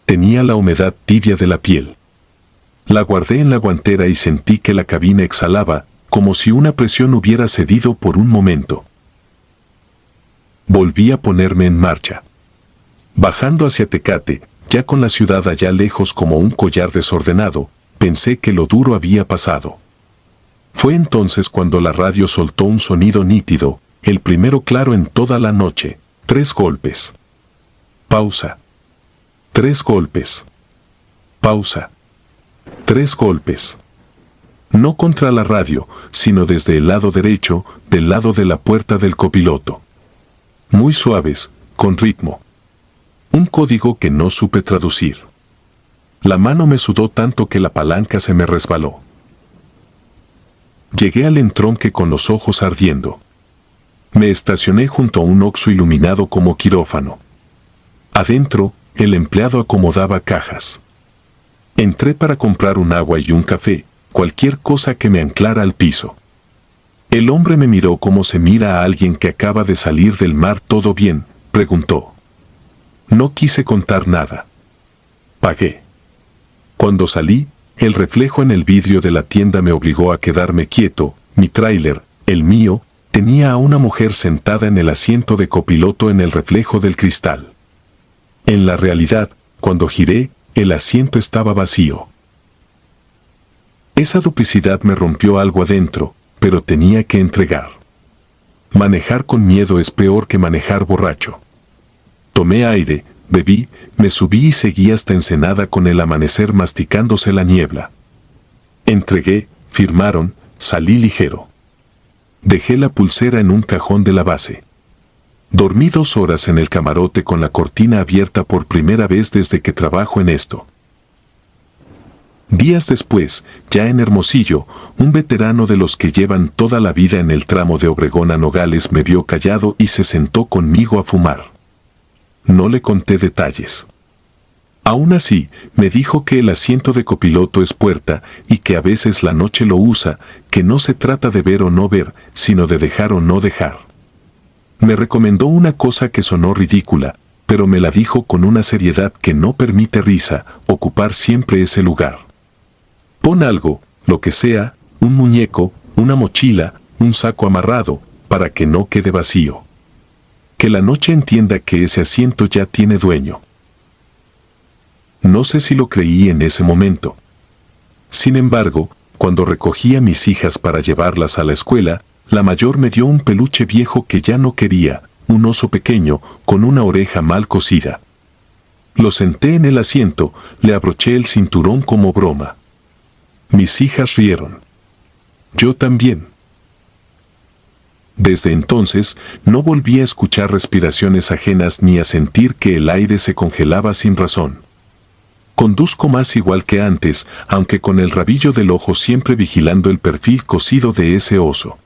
S1: Tenía la humedad tibia de la piel. La guardé en la guantera y sentí que la cabina exhalaba, como si una presión hubiera cedido por un momento. Volví a ponerme en marcha. Bajando hacia Tecate, ya con la ciudad allá lejos como un collar desordenado, pensé que lo duro había pasado. Fue entonces cuando la radio soltó un sonido nítido, el primero claro en toda la noche. 3 golpes. Pausa. 3 golpes. Pausa. 3 golpes. No contra la radio, sino desde el lado derecho, del lado de la puerta del copiloto. Muy suaves, con ritmo. Un código que no supe traducir. La mano me sudó tanto que la palanca se me resbaló. Llegué al entronque con los ojos ardiendo. Me estacioné junto a un Oxxo iluminado como quirófano. Adentro, el empleado acomodaba cajas. Entré para comprar un agua y un café, cualquier cosa que me anclara al piso. El hombre me miró como se mira a alguien que acaba de salir del mar. ¿Todo bien?, preguntó. No quise contar nada. Pagué. Cuando salí, el reflejo en el vidrio de la tienda me obligó a quedarme quieto. Mi tráiler, el mío, tenía a una mujer sentada en el asiento de copiloto en el reflejo del cristal. En la realidad, cuando giré, el asiento estaba vacío. Esa duplicidad me rompió algo adentro, pero tenía que entregar. Manejar con miedo es peor que manejar borracho. Tomé aire, bebí, me subí y seguí hasta Ensenada con el amanecer masticándose la niebla. Entregué, firmaron, salí ligero. Dejé la pulsera en un cajón de la base. Dormí 2 horas en el camarote con la cortina abierta por primera vez desde que trabajo en esto. Días después, ya en Hermosillo, un veterano de los que llevan toda la vida en el tramo de Obregón a Nogales me vio callado y se sentó conmigo a fumar. No le conté detalles. Aún así, me dijo que el asiento de copiloto es puerta y que a veces la noche lo usa, que no se trata de ver o no ver, sino de dejar o no dejar. Me recomendó una cosa que sonó ridícula, pero me la dijo con una seriedad que no permite risa: ocupar siempre ese lugar. Pon algo, lo que sea, un muñeco, una mochila, un saco amarrado, para que no quede vacío. Que la noche entienda que ese asiento ya tiene dueño. No sé si lo creí en ese momento. Sin embargo, cuando recogí a mis hijas para llevarlas a la escuela, la mayor me dio un peluche viejo que ya no quería, un oso pequeño, con una oreja mal cosida. Lo senté en el asiento, le abroché el cinturón como broma. Mis hijas rieron. Yo también. Desde entonces, no volví a escuchar respiraciones ajenas ni a sentir que el aire se congelaba sin razón. Conduzco más igual que antes, aunque con el rabillo del ojo siempre vigilando el perfil cosido de ese oso.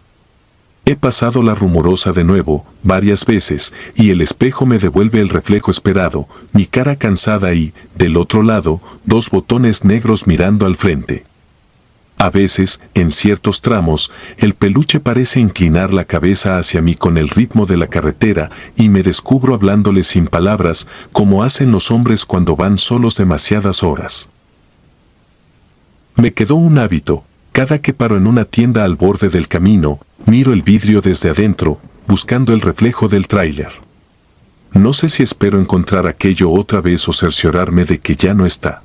S1: He pasado la Rumorosa de nuevo, varias veces, y el espejo me devuelve el reflejo esperado, mi cara cansada y, del otro lado, 2 botones negros mirando al frente. A veces, en ciertos tramos, el peluche parece inclinar la cabeza hacia mí con el ritmo de la carretera y me descubro hablándole sin palabras, como hacen los hombres cuando van solos demasiadas horas. Me quedó un hábito: cada que paro en una tienda al borde del camino, miro el vidrio desde adentro, buscando el reflejo del tráiler. No sé si espero encontrar aquello otra vez o cerciorarme de que ya no está.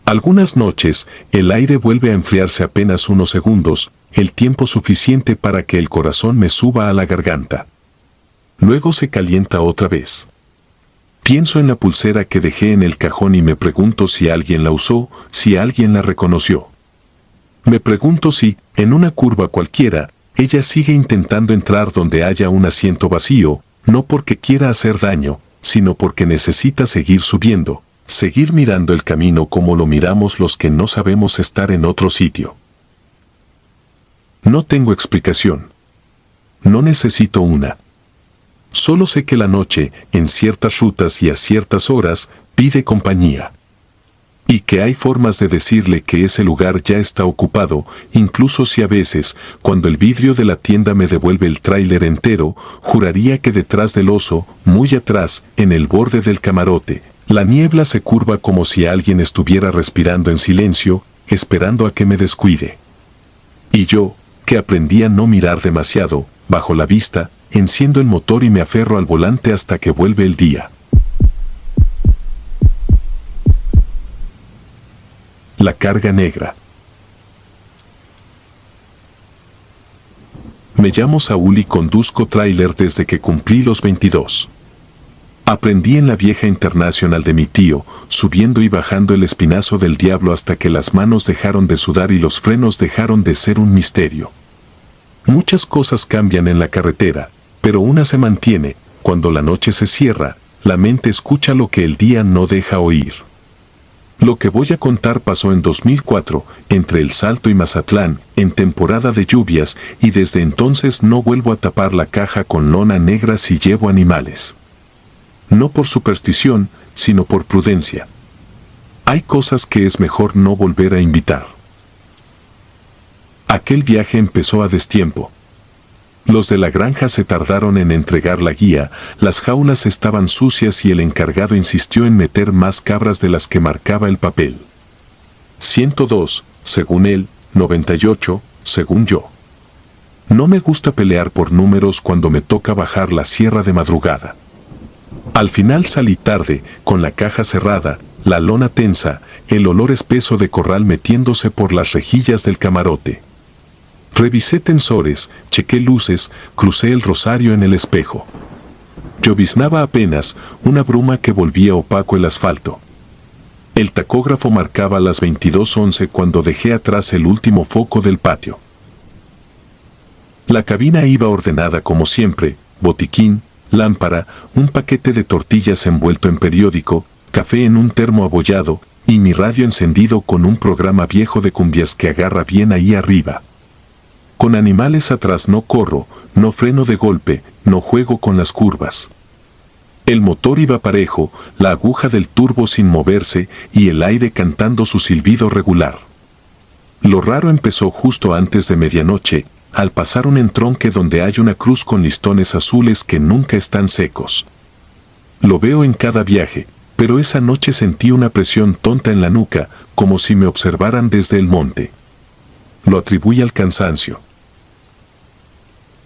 S1: Algunas noches, el aire vuelve a enfriarse apenas unos segundos, el tiempo suficiente para que el corazón me suba a la garganta. Luego se calienta otra vez. Pienso en la pulsera que dejé en el cajón y me pregunto si alguien la usó, si alguien la reconoció. Me pregunto si, en una curva cualquiera, ella sigue intentando entrar donde haya un asiento vacío, no porque quiera hacer daño, sino porque necesita seguir subiendo, Seguir mirando el camino como lo miramos los que no sabemos estar en otro sitio. No tengo explicación. No necesito una. Solo sé que la noche, en ciertas rutas y a ciertas horas, pide compañía. Y que hay formas de decirle que ese lugar ya está ocupado, incluso si a veces, cuando el vidrio de la tienda me devuelve el tráiler entero, juraría que detrás del oso, muy atrás, en el borde del camarote, la niebla se curva como si alguien estuviera respirando en silencio, esperando a que me descuide. Y yo, que aprendí a no mirar demasiado, bajo la vista, enciendo el motor y me aferro al volante hasta que vuelve el día. La carga negra. Me llamo Saúl y conduzco tráiler desde que cumplí los 22. Aprendí en la vieja internacional de mi tío, subiendo y bajando el espinazo del diablo hasta que las manos dejaron de sudar y los frenos dejaron de ser un misterio. Muchas cosas cambian en la carretera, pero una se mantiene: cuando la noche se cierra, la mente escucha lo que el día no deja oír. Lo que voy a contar pasó en 2004, entre El Salto y Mazatlán, en temporada de lluvias, y desde entonces no vuelvo a tapar la caja con lona negra si llevo animales. No por superstición, sino por prudencia. Hay cosas que es mejor no volver a invitar. Aquel viaje empezó a destiempo. Los de la granja se tardaron en entregar la guía, las jaulas estaban sucias y el encargado insistió en meter más cabras de las que marcaba el papel. 102, según él, 98, según yo. No me gusta pelear por números cuando me toca bajar la sierra de madrugada. Al final salí tarde, con la caja cerrada, la lona tensa, el olor espeso de corral metiéndose por las rejillas del camarote. Revisé tensores, chequé luces, crucé el rosario en el espejo. Lloviznaba apenas, una bruma que volvía opaco el asfalto. El tacógrafo marcaba las 22:11 cuando dejé atrás el último foco del patio. La cabina iba ordenada como siempre: botiquín, lámpara, un paquete de tortillas envuelto en periódico, café en un termo abollado, y mi radio encendido con un programa viejo de cumbias que agarra bien ahí arriba. Con animales atrás no corro, no freno de golpe, no juego con las curvas. El motor iba parejo, la aguja del turbo sin moverse y el aire cantando su silbido regular. Lo raro empezó justo antes de medianoche, al pasar un entronque donde hay una cruz con listones azules que nunca están secos. Lo veo en cada viaje, pero esa noche sentí una presión tonta en la nuca, como si me observaran desde el monte. Lo atribuí al cansancio.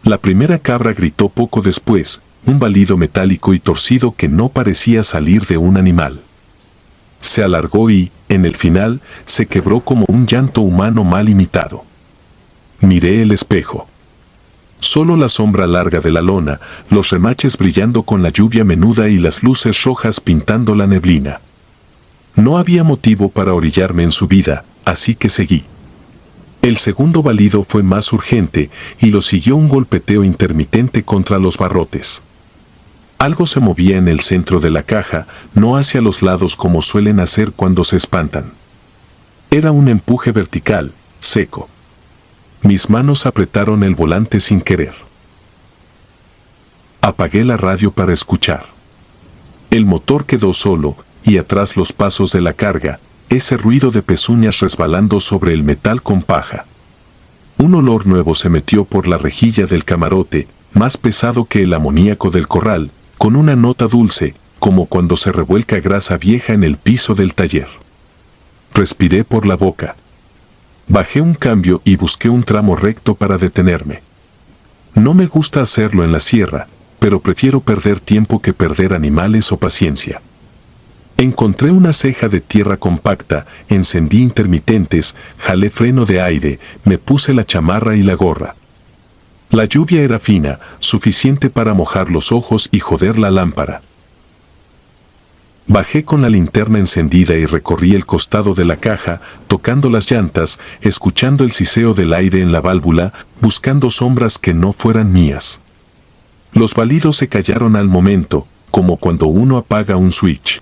S1: La primera cabra gritó poco después, un balido metálico y torcido que no parecía salir de un animal. Se alargó y, en el final, se quebró como un llanto humano mal imitado. Miré el espejo. Solo la sombra larga de la lona, los remaches brillando con la lluvia menuda y las luces rojas pintando la neblina. No había motivo para orillarme en subida, así que seguí. El segundo balido fue más urgente y lo siguió un golpeteo intermitente contra los barrotes. Algo se movía en el centro de la caja, no hacia los lados como suelen hacer cuando se espantan. Era un empuje vertical, seco. Mis manos apretaron el volante sin querer. Apagué la radio para escuchar. El motor quedó solo, y atrás los pasos de la carga, ese ruido de pezuñas resbalando sobre el metal con paja. Un olor nuevo se metió por la rejilla del camarote, más pesado que el amoníaco del corral, con una nota dulce, como cuando se revuelca grasa vieja en el piso del taller. Respiré por la boca. Bajé un cambio y busqué un tramo recto para detenerme. No me gusta hacerlo en la sierra, pero prefiero perder tiempo que perder animales o paciencia. Encontré una ceja de tierra compacta, encendí intermitentes, jalé freno de aire, me puse la chamarra y la gorra. La lluvia era fina, suficiente para mojar los ojos y joder la lámpara. Bajé con la linterna encendida y recorrí el costado de la caja, tocando las llantas, escuchando el siseo del aire en la válvula, buscando sombras que no fueran mías. Los balidos se callaron al momento, como cuando uno apaga un switch.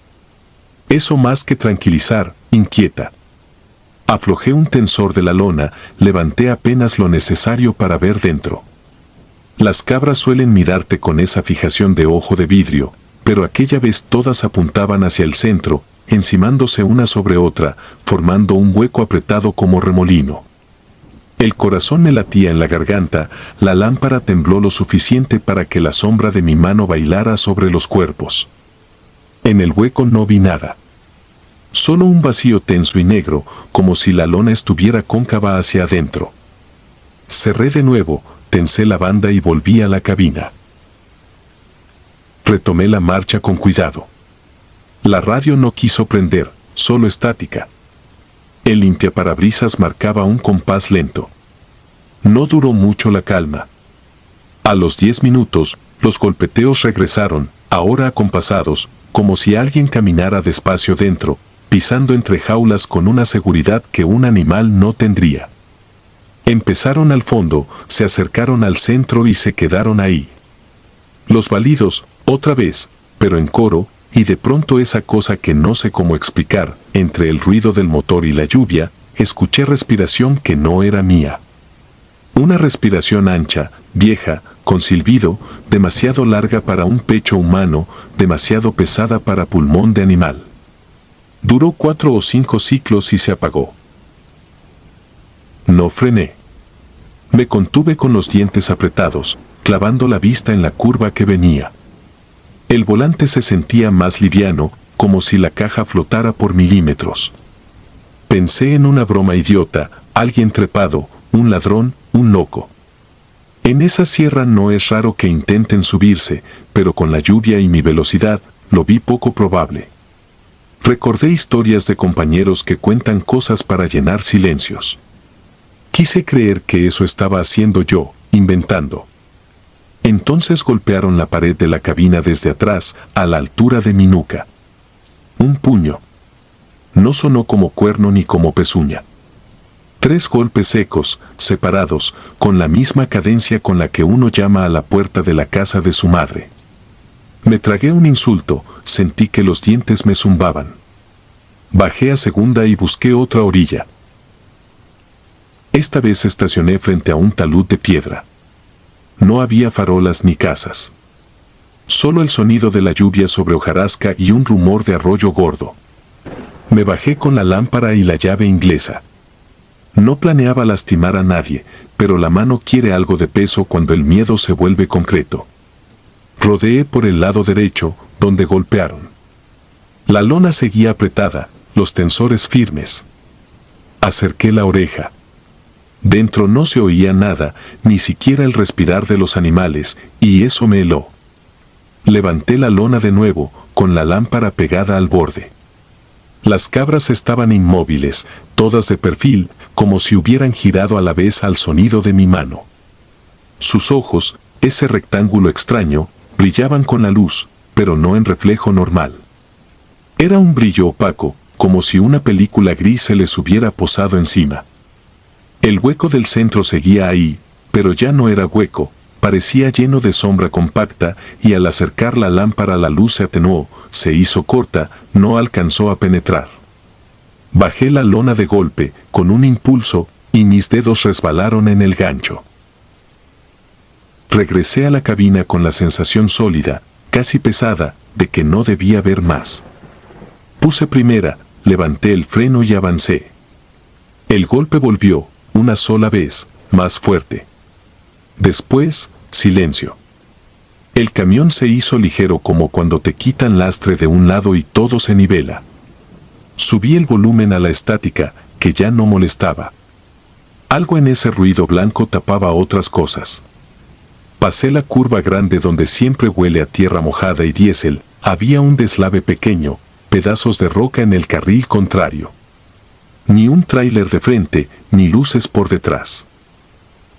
S1: Eso más que tranquilizar, inquieta. Aflojé un tensor de la lona, levanté apenas lo necesario para ver dentro. Las cabras suelen mirarte con esa fijación de ojo de vidrio, pero aquella vez todas apuntaban hacia el centro, encimándose una sobre otra, formando un hueco apretado como remolino. El corazón me latía en la garganta, la lámpara tembló lo suficiente para que la sombra de mi mano bailara sobre los cuerpos. En el hueco no vi nada. Solo un vacío tenso y negro, como si la lona estuviera cóncava hacia adentro. Cerré de nuevo, tensé la banda y volví a la cabina. Retomé la marcha con cuidado. La radio no quiso prender, solo estática. El limpiaparabrisas marcaba un compás lento. No duró mucho la calma. A los 10 minutos, los golpeteos regresaron, ahora acompasados, como si alguien caminara despacio dentro, pisando entre jaulas con una seguridad que un animal no tendría. Empezaron al fondo, se acercaron al centro y se quedaron ahí. Los balidos, otra vez, pero en coro, y de pronto esa cosa que no sé cómo explicar, entre el ruido del motor y la lluvia, escuché respiración que no era mía. Una respiración ancha, vieja, con silbido, demasiado larga para un pecho humano, demasiado pesada para pulmón de animal. Duró 4 o 5 ciclos y se apagó. No frené. Me contuve con los dientes apretados, clavando la vista en la curva que venía. El volante se sentía más liviano, como si la caja flotara por milímetros. Pensé en una broma idiota, alguien trepado, un ladrón, un loco. En esa sierra no es raro que intenten subirse, pero con la lluvia y mi velocidad, lo vi poco probable. Recordé historias de compañeros que cuentan cosas para llenar silencios. Quise creer que eso estaba haciendo yo, inventando. Entonces golpearon la pared de la cabina desde atrás, a la altura de mi nuca. Un puño. No sonó como cuerno ni como pezuña. 3 golpes secos, separados, con la misma cadencia con la que uno llama a la puerta de la casa de su madre. Me tragué un insulto, sentí que los dientes me zumbaban. Bajé a segunda y busqué otra orilla. Esta vez estacioné frente a un talud de piedra. No había farolas ni casas. Solo el sonido de la lluvia sobre hojarasca y un rumor de arroyo gordo. Me bajé con la lámpara y la llave inglesa. No planeaba lastimar a nadie, pero la mano quiere algo de peso cuando el miedo se vuelve concreto. Rodeé por el lado derecho, donde golpearon. La lona seguía apretada, los tensores firmes. Acerqué la oreja. Dentro no se oía nada, ni siquiera el respirar de los animales, y eso me heló. Levanté la lona de nuevo, con la lámpara pegada al borde. Las cabras estaban inmóviles, todas de perfil, como si hubieran girado a la vez al sonido de mi mano. Sus ojos, ese rectángulo extraño, brillaban con la luz, pero no en reflejo normal. Era un brillo opaco, como si una película gris se les hubiera posado encima. El hueco del centro seguía ahí, pero ya no era hueco, parecía lleno de sombra compacta, y al acercar la lámpara la luz se atenuó, se hizo corta, no alcanzó a penetrar. Bajé la lona de golpe, con un impulso, y mis dedos resbalaron en el gancho. Regresé a la cabina con la sensación sólida, casi pesada, de que no debía ver más. Puse primera, levanté el freno y avancé. El golpe volvió, una sola vez, más fuerte. Después, silencio. El camión se hizo ligero como cuando te quitan lastre de un lado y todo se nivela. Subí el volumen a la estática, que ya no molestaba. Algo en ese ruido blanco tapaba otras cosas. Pasé la curva grande donde siempre huele a tierra mojada y diésel, había un deslave pequeño, pedazos de roca en el carril contrario. Ni un tráiler de frente, ni luces por detrás.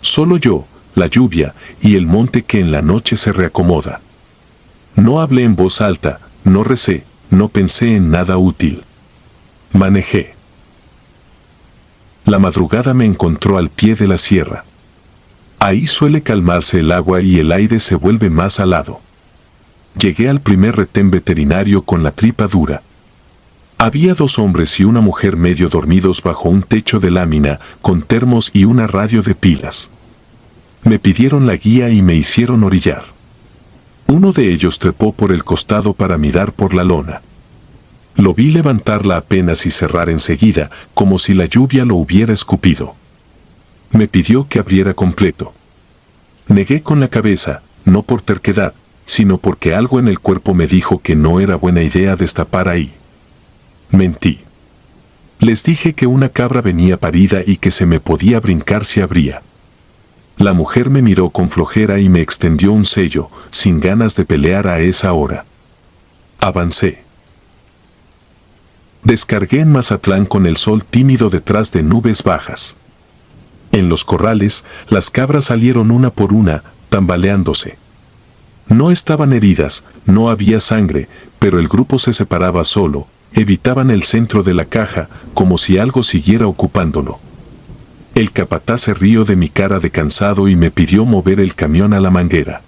S1: Solo yo, la lluvia, y el monte que en la noche se reacomoda. No hablé en voz alta, no recé, no pensé en nada útil. Manejé. La madrugada me encontró al pie de la sierra. Ahí suele calmarse el agua y el aire se vuelve más alado. Llegué al primer retén veterinario con la tripa dura. Había 2 hombres y una mujer medio dormidos bajo un techo de lámina, con termos y una radio de pilas. Me pidieron la guía y me hicieron orillar. Uno de ellos trepó por el costado para mirar por la lona. Lo vi levantarla apenas y cerrar enseguida, como si la lluvia lo hubiera escupido. Me pidió que abriera completo. Negué con la cabeza, no por terquedad, sino porque algo en el cuerpo me dijo que no era buena idea destapar ahí. Mentí. Les dije que una cabra venía parida y que se me podía brincar si abría. La mujer me miró con flojera y me extendió un sello, sin ganas de pelear a esa hora. Avancé. Descargué en Mazatlán con el sol tímido detrás de nubes bajas. En los corrales, las cabras salieron una por una, tambaleándose. No estaban heridas, no había sangre, pero el grupo se separaba solo, evitaban el centro de la caja, como si algo siguiera ocupándolo. El capataz se rió de mi cara de cansado y me pidió mover el camión a la manguera.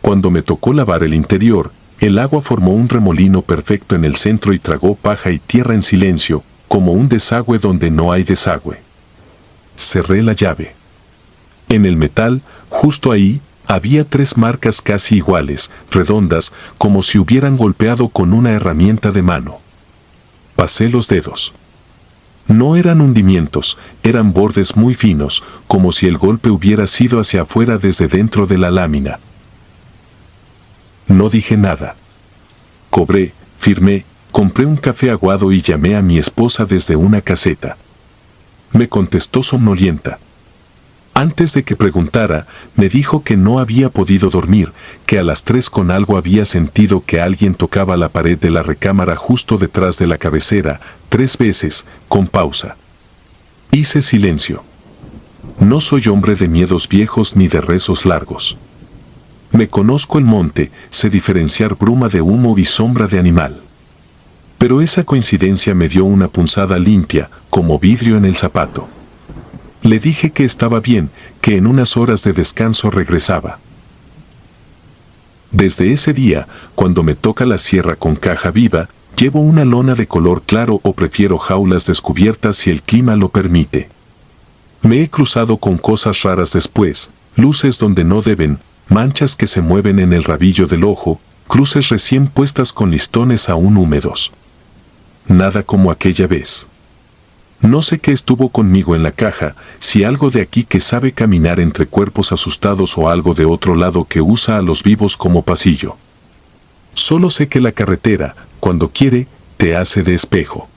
S1: Cuando me tocó lavar el interior, el agua formó un remolino perfecto en el centro y tragó paja y tierra en silencio, como un desagüe donde no hay desagüe. Cerré la llave. En el metal, justo ahí, había 3 marcas casi iguales, redondas, como si hubieran golpeado con una herramienta de mano. Pasé los dedos. No eran hundimientos, eran bordes muy finos, como si el golpe hubiera sido hacia afuera desde dentro de la lámina. No dije nada. Cobré, firmé, compré un café aguado y llamé a mi esposa desde una caseta. Me contestó somnolienta. Antes de que preguntara, me dijo que no había podido dormir, que a las 3 con algo había sentido que alguien tocaba la pared de la recámara justo detrás de la cabecera, 3 veces, con pausa. Hice silencio. No soy hombre de miedos viejos ni de rezos largos. Me conozco el monte, sé diferenciar bruma de humo y sombra de animal. Pero esa coincidencia me dio una punzada limpia, como vidrio en el zapato. Le dije que estaba bien, que en unas horas de descanso regresaba. Desde ese día, cuando me toca la sierra con caja viva, llevo una lona de color claro o prefiero jaulas descubiertas si el clima lo permite. Me he cruzado con cosas raras después, luces donde no deben, manchas que se mueven en el rabillo del ojo, cruces recién puestas con listones aún húmedos. Nada como aquella vez. No sé qué estuvo conmigo en la caja, si algo de aquí que sabe caminar entre cuerpos asustados o algo de otro lado que usa a los vivos como pasillo. Solo sé que la carretera, cuando quiere, te hace de espejo.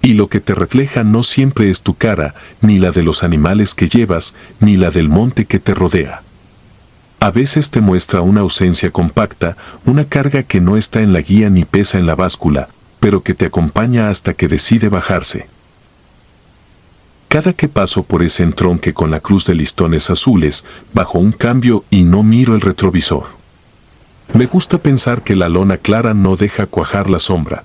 S1: Y lo que te refleja no siempre es tu cara, ni la de los animales que llevas, ni la del monte que te rodea. A veces te muestra una ausencia compacta, una carga que no está en la guía ni pesa en la báscula, pero que te acompaña hasta que decide bajarse. Cada que paso por ese entronque con la cruz de listones azules, bajo un cambio y no miro el retrovisor. Me gusta pensar que la lona clara no deja cuajar la sombra.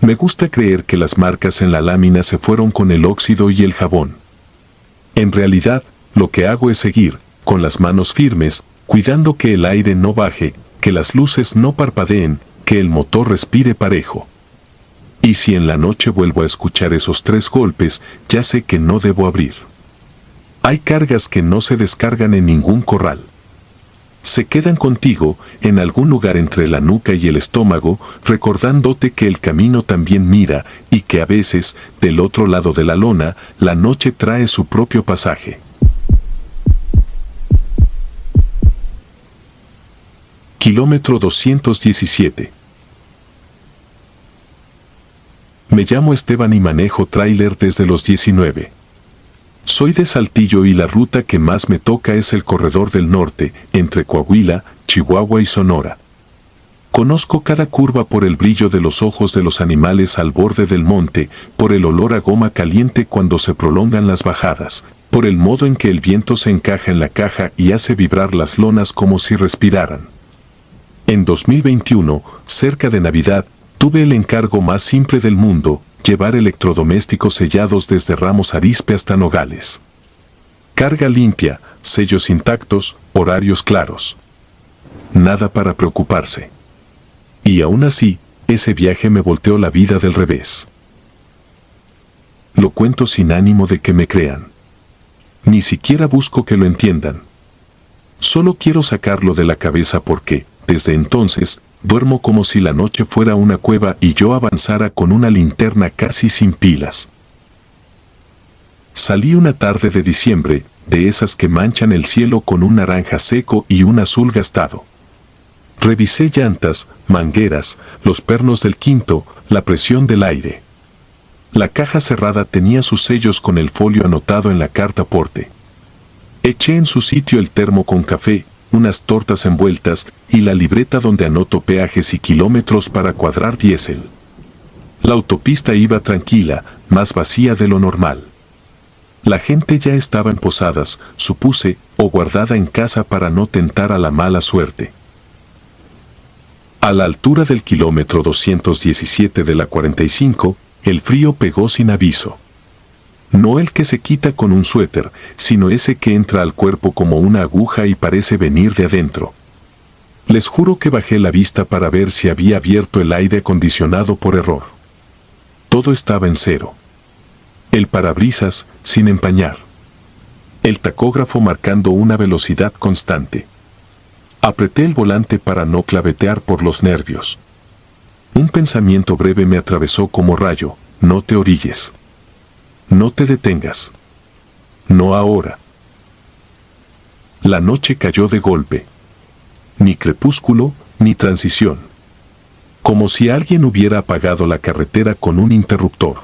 S1: Me gusta creer que las marcas en la lámina se fueron con el óxido y el jabón. En realidad, lo que hago es seguir, con las manos firmes, cuidando que el aire no baje, que las luces no parpadeen, que el motor respire parejo. Y si en la noche vuelvo a escuchar esos 3 golpes, ya sé que no debo abrir. Hay cargas que no se descargan en ningún corral. Se quedan contigo, en algún lugar entre la nuca y el estómago, recordándote que el camino también mira, y que a veces, del otro lado de la lona, la noche trae su propio pasaje. Kilómetro 217. Me llamo Esteban y manejo tráiler desde los 19. Soy de Saltillo y la ruta que más me toca es el corredor del norte, entre Coahuila, Chihuahua y Sonora. Conozco cada curva por el brillo de los ojos de los animales al borde del monte, por el olor a goma caliente cuando se prolongan las bajadas, por el modo en que el viento se encaja en la caja y hace vibrar las lonas como si respiraran. En 2021, cerca de Navidad, tuve el encargo más simple del mundo, llevar electrodomésticos sellados desde Ramos Arizpe hasta Nogales. Carga limpia, sellos intactos, horarios claros. Nada para preocuparse. Y aún así, ese viaje me volteó la vida del revés. Lo cuento sin ánimo de que me crean. Ni siquiera busco que lo entiendan. Solo quiero sacarlo de la cabeza porque, desde entonces, duermo como si la noche fuera una cueva y yo avanzara con una linterna casi sin pilas. Salí una tarde de diciembre, de esas que manchan el cielo con un naranja seco y un azul gastado. Revisé llantas, mangueras, los pernos del quinto, la presión del aire. La caja cerrada tenía sus sellos con el folio anotado en la carta porte. Eché en su sitio el termo con café, unas tortas envueltas y la libreta donde anoto peajes y kilómetros para cuadrar diésel. La autopista iba tranquila, más vacía de lo normal. La gente ya estaba en posadas, supuse, o guardada en casa para no tentar a la mala suerte. A la altura del kilómetro 217 de la 45, el frío pegó sin aviso. No el que se quita con un suéter, sino ese que entra al cuerpo como una aguja y parece venir de adentro. Les juro que bajé la vista para ver si había abierto el aire acondicionado por error. Todo estaba en cero. El parabrisas, sin empañar. El tacógrafo marcando una velocidad constante. Apreté el volante para no clavetear por los nervios. Un pensamiento breve me atravesó como rayo: no te orilles. No te detengas. No ahora. La noche cayó de golpe. Ni crepúsculo, ni transición. Como si alguien hubiera apagado la carretera con un interruptor.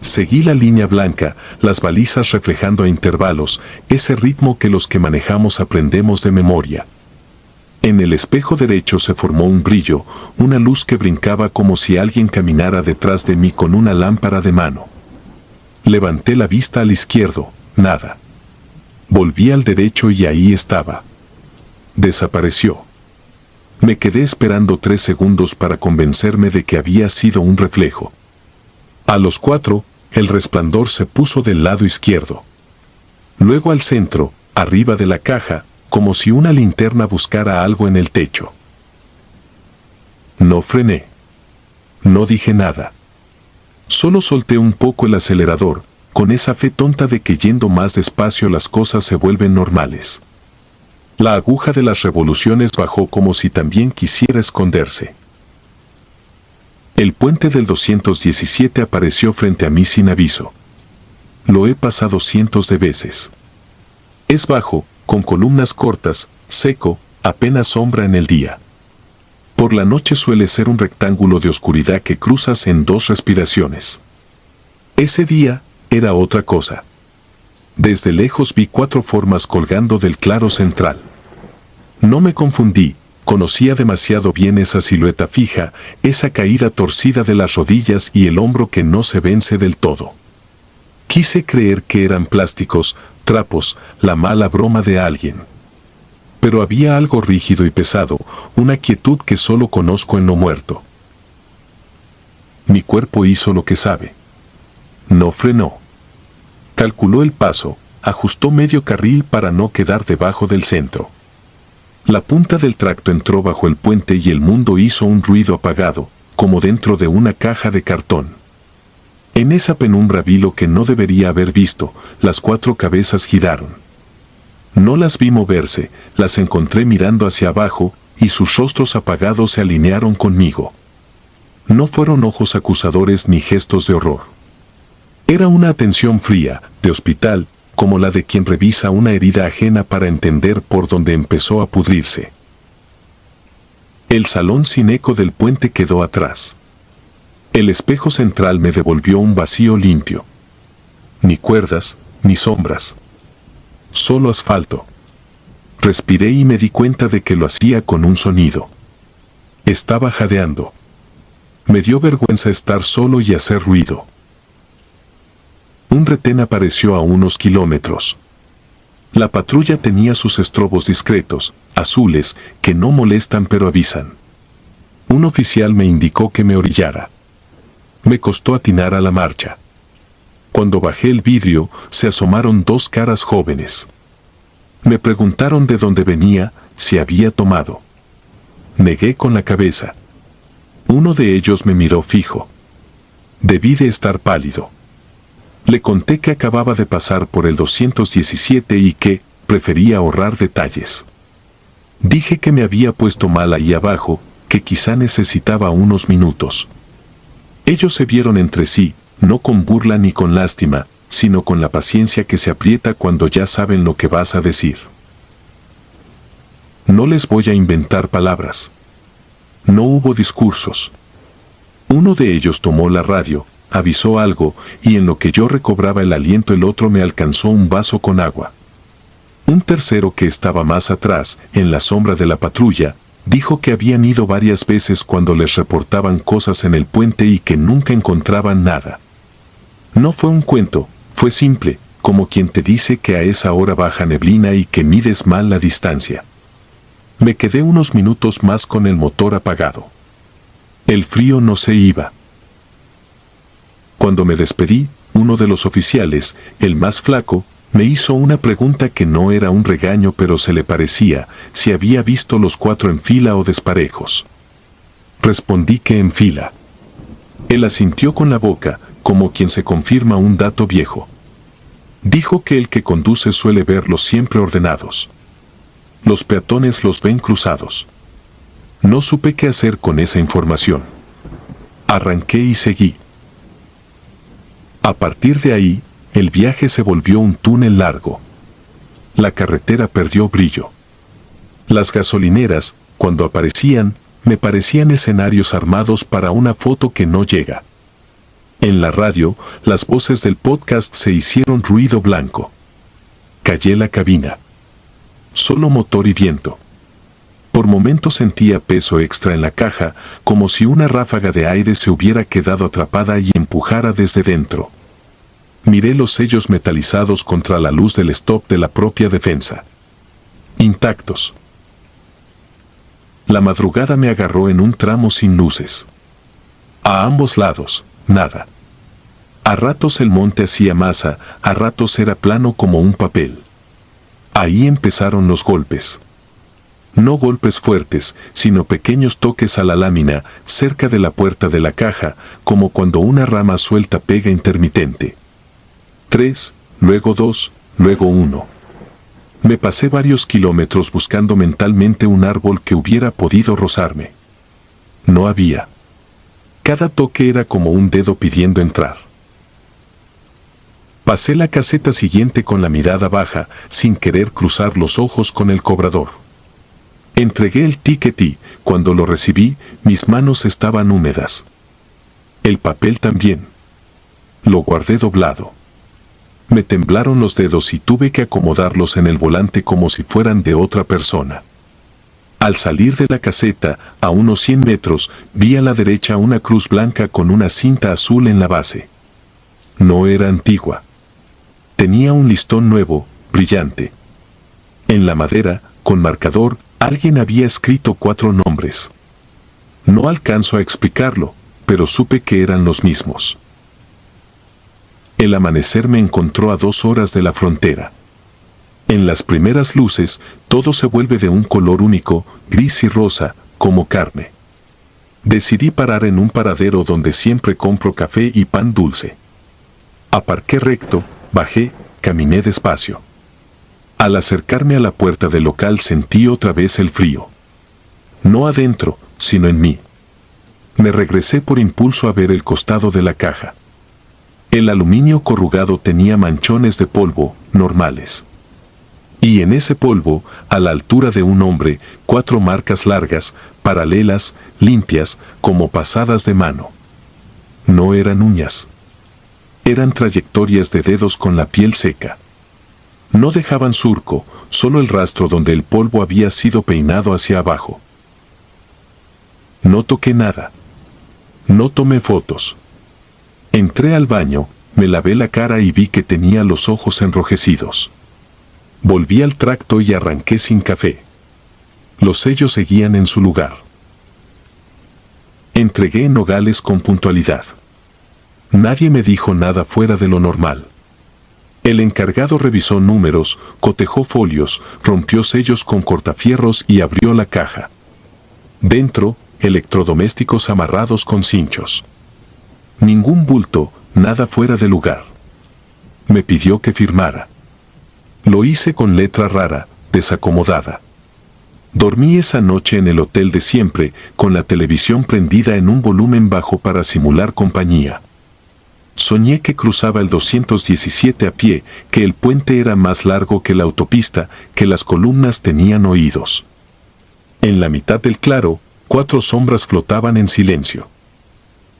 S1: Seguí la línea blanca, las balizas reflejando a intervalos, ese ritmo que los que manejamos aprendemos de memoria. En el espejo derecho se formó un brillo, una luz que brincaba como si alguien caminara detrás de mí con una lámpara de mano. Levanté la vista al izquierdo, nada. Volví al derecho y ahí estaba. Desapareció. Me quedé esperando 3 segundos para convencerme de que había sido un reflejo. A los 4, el resplandor se puso del lado izquierdo. Luego al centro, arriba de la caja, como si una linterna buscara algo en el techo. No frené. No dije nada. Solo solté un poco el acelerador, con esa fe tonta de que yendo más despacio las cosas se vuelven normales. La aguja de las revoluciones bajó como si también quisiera esconderse. El puente del 217 apareció frente a mí sin aviso. Lo he pasado cientos de veces. Es bajo, con columnas cortas, seco, apenas sombra en el día. Por la noche suele ser un rectángulo de oscuridad que cruzas en 2 respiraciones. Ese día era otra cosa. Desde lejos vi 4 formas colgando del claro central. No me confundí. Conocía demasiado bien esa silueta fija, esa caída torcida de las rodillas y el hombro que no se vence del todo. Quise creer que eran plásticos, trapos, la mala broma de alguien. Pero había algo rígido y pesado, una quietud que solo conozco en lo muerto. Mi cuerpo hizo lo que sabe. No frenó. Calculó el paso, ajustó medio carril para no quedar debajo del centro. La punta del tracto entró bajo el puente y el mundo hizo un ruido apagado, como dentro de una caja de cartón. En esa penumbra vi lo que no debería haber visto: las 4 cabezas giraron. No las vi moverse, las encontré mirando hacia abajo, y sus rostros apagados se alinearon conmigo. No fueron ojos acusadores ni gestos de horror. Era una atención fría, de hospital, como la de quien revisa una herida ajena para entender por dónde empezó a pudrirse. El salón sin eco del puente quedó atrás. El espejo central me devolvió un vacío limpio. Ni cuerdas, ni sombras. Solo asfalto. Respiré y me di cuenta de que lo hacía con un sonido. Estaba jadeando. Me dio vergüenza estar solo y hacer ruido. Un retén apareció a unos kilómetros. La patrulla tenía sus estrobos discretos, azules, que no molestan pero avisan. Un oficial me indicó que me orillara. Me costó atinar a la marcha. Cuando bajé el vidrio, se asomaron 2 caras jóvenes. Me preguntaron de dónde venía, si había tomado. Negué con la cabeza. Uno de ellos me miró fijo. Debí de estar pálido. Le conté que acababa de pasar por el 217 y que prefería ahorrar detalles. Dije que me había puesto mal ahí abajo, que quizá necesitaba unos minutos. Ellos se vieron entre sí, no con burla ni con lástima, sino con la paciencia que se aprieta cuando ya saben lo que vas a decir. No les voy a inventar palabras. No hubo discursos. Uno de ellos tomó la radio, avisó algo, y en lo que yo recobraba el aliento el otro me alcanzó un vaso con agua. Un tercero que estaba más atrás, en la sombra de la patrulla, dijo que habían ido varias veces cuando les reportaban cosas en el puente y que nunca encontraban nada. No fue un cuento, fue simple, como quien te dice que a esa hora baja neblina y que mides mal la distancia. Me quedé unos minutos más con el motor apagado. El frío no se iba. Cuando me despedí, uno de los oficiales, el más flaco, me hizo una pregunta que no era un regaño pero se le parecía, si había visto los 4 en fila o desparejos. Respondí que en fila. Él asintió con la boca, como quien se confirma un dato viejo. Dijo que el que conduce suele verlos siempre ordenados. Los peatones los ven cruzados. No supe qué hacer con esa información. Arranqué y seguí. A partir de ahí, el viaje se volvió un túnel largo. La carretera perdió brillo. Las gasolineras, cuando aparecían, me parecían escenarios armados para una foto que no llega. En la radio, las voces del podcast se hicieron ruido blanco. Callé la cabina. Solo motor y viento. Por momentos sentía peso extra en la caja, como si una ráfaga de aire se hubiera quedado atrapada y empujara desde dentro. Miré los sellos metalizados contra la luz del stop de la propia defensa. Intactos. La madrugada me agarró en un tramo sin luces. A ambos lados, nada. A ratos el monte hacía masa, a ratos era plano como un papel. Ahí empezaron los golpes. No golpes fuertes, sino pequeños toques a la lámina, cerca de la puerta de la caja, como cuando una rama suelta pega intermitente. 3, luego 2, luego 1. Me pasé varios kilómetros buscando mentalmente un árbol que hubiera podido rozarme. No había. Cada toque era como un dedo pidiendo entrar. Pasé la caseta siguiente con la mirada baja, sin querer cruzar los ojos con el cobrador. Entregué el ticket y, cuando lo recibí, mis manos estaban húmedas. El papel también. Lo guardé doblado. Me temblaron los dedos y tuve que acomodarlos en el volante como si fueran de otra persona. Al salir de la caseta, a unos 100 metros, vi a la derecha una cruz blanca con una cinta azul en la base. No era antigua. Tenía un listón nuevo, brillante. En la madera, con marcador, alguien había escrito 4 nombres. No alcanzo a explicarlo, pero supe que eran los mismos. El amanecer me encontró a 2 horas de la frontera. En las primeras luces, todo se vuelve de un color único, gris y rosa, como carne. Decidí parar en un paradero donde siempre compro café y pan dulce. Aparqué recto, bajé, caminé despacio. Al acercarme a la puerta del local sentí otra vez el frío. No adentro, sino en mí. Me regresé por impulso a ver el costado de la caja. El aluminio corrugado tenía manchones de polvo, normales. Y en ese polvo, a la altura de un hombre, 4 marcas largas, paralelas, limpias, como pasadas de mano. No eran uñas. Eran trayectorias de dedos con la piel seca. No dejaban surco, solo el rastro donde el polvo había sido peinado hacia abajo. No toqué nada. No tomé fotos. Entré al baño, me lavé la cara y vi que tenía los ojos enrojecidos. Volví al tracto y arranqué sin café. Los sellos seguían en su lugar. Entregué Nogales con puntualidad. Nadie me dijo nada fuera de lo normal. El encargado revisó números, cotejó folios, rompió sellos con cortafierros y abrió la caja. Dentro, electrodomésticos amarrados con cinchos. Ningún bulto, nada fuera de lugar. Me pidió que firmara. Lo hice con letra rara, desacomodada. Dormí esa noche en el hotel de siempre, con la televisión prendida en un volumen bajo para simular compañía. Soñé que cruzaba el 217 a pie, que el puente era más largo que la autopista, que las columnas tenían oídos. En la mitad del claro, 4 sombras flotaban en silencio.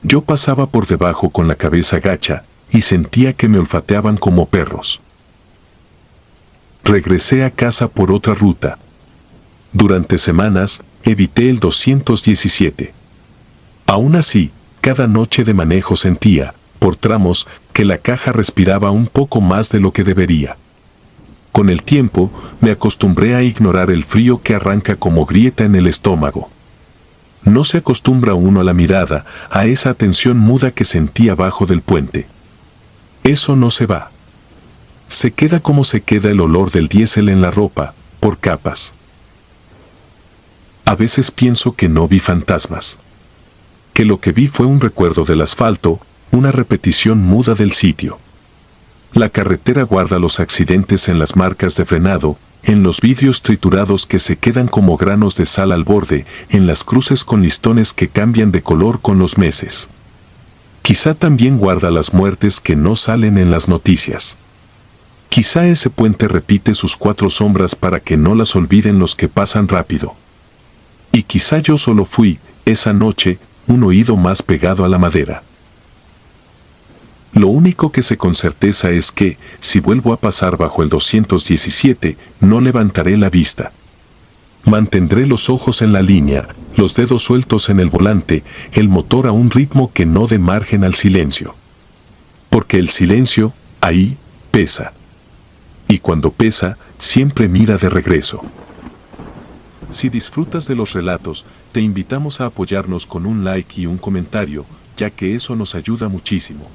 S1: Yo pasaba por debajo con la cabeza gacha y sentía que me olfateaban como perros. Regresé a casa por otra ruta. Durante semanas, evité el 217. Aún así, cada noche de manejo sentía, por tramos, que la caja respiraba un poco más de lo que debería. Con el tiempo, me acostumbré a ignorar el frío que arranca como grieta en el estómago. No se acostumbra uno a la mirada, a esa tensión muda que sentía abajo del puente. Eso no se va. Se queda como se queda el olor del diésel en la ropa, por capas. A veces pienso que no vi fantasmas. Que lo que vi fue un recuerdo del asfalto, una repetición muda del sitio. La carretera guarda los accidentes en las marcas de frenado, en los vidrios triturados que se quedan como granos de sal al borde, en las cruces con listones que cambian de color con los meses. Quizá también guarda las muertes que no salen en las noticias. Quizá ese puente repite sus 4 sombras para que no las olviden los que pasan rápido. Y quizá yo solo fui, esa noche, un oído más pegado a la madera. Lo único que sé con certeza es que, si vuelvo a pasar bajo el 217, no levantaré la vista. Mantendré los ojos en la línea, los dedos sueltos en el volante, el motor a un ritmo que no dé margen al silencio. Porque el silencio, ahí, pesa. Y cuando pesa, siempre mira de regreso. Si disfrutas de los relatos, te invitamos a apoyarnos con un like y un comentario, ya que eso nos ayuda muchísimo.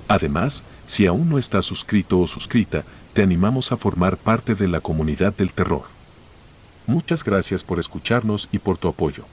S1: Además, si aún no estás suscrito o suscrita, te animamos a formar parte de la comunidad del terror. Muchas gracias por escucharnos y por tu apoyo.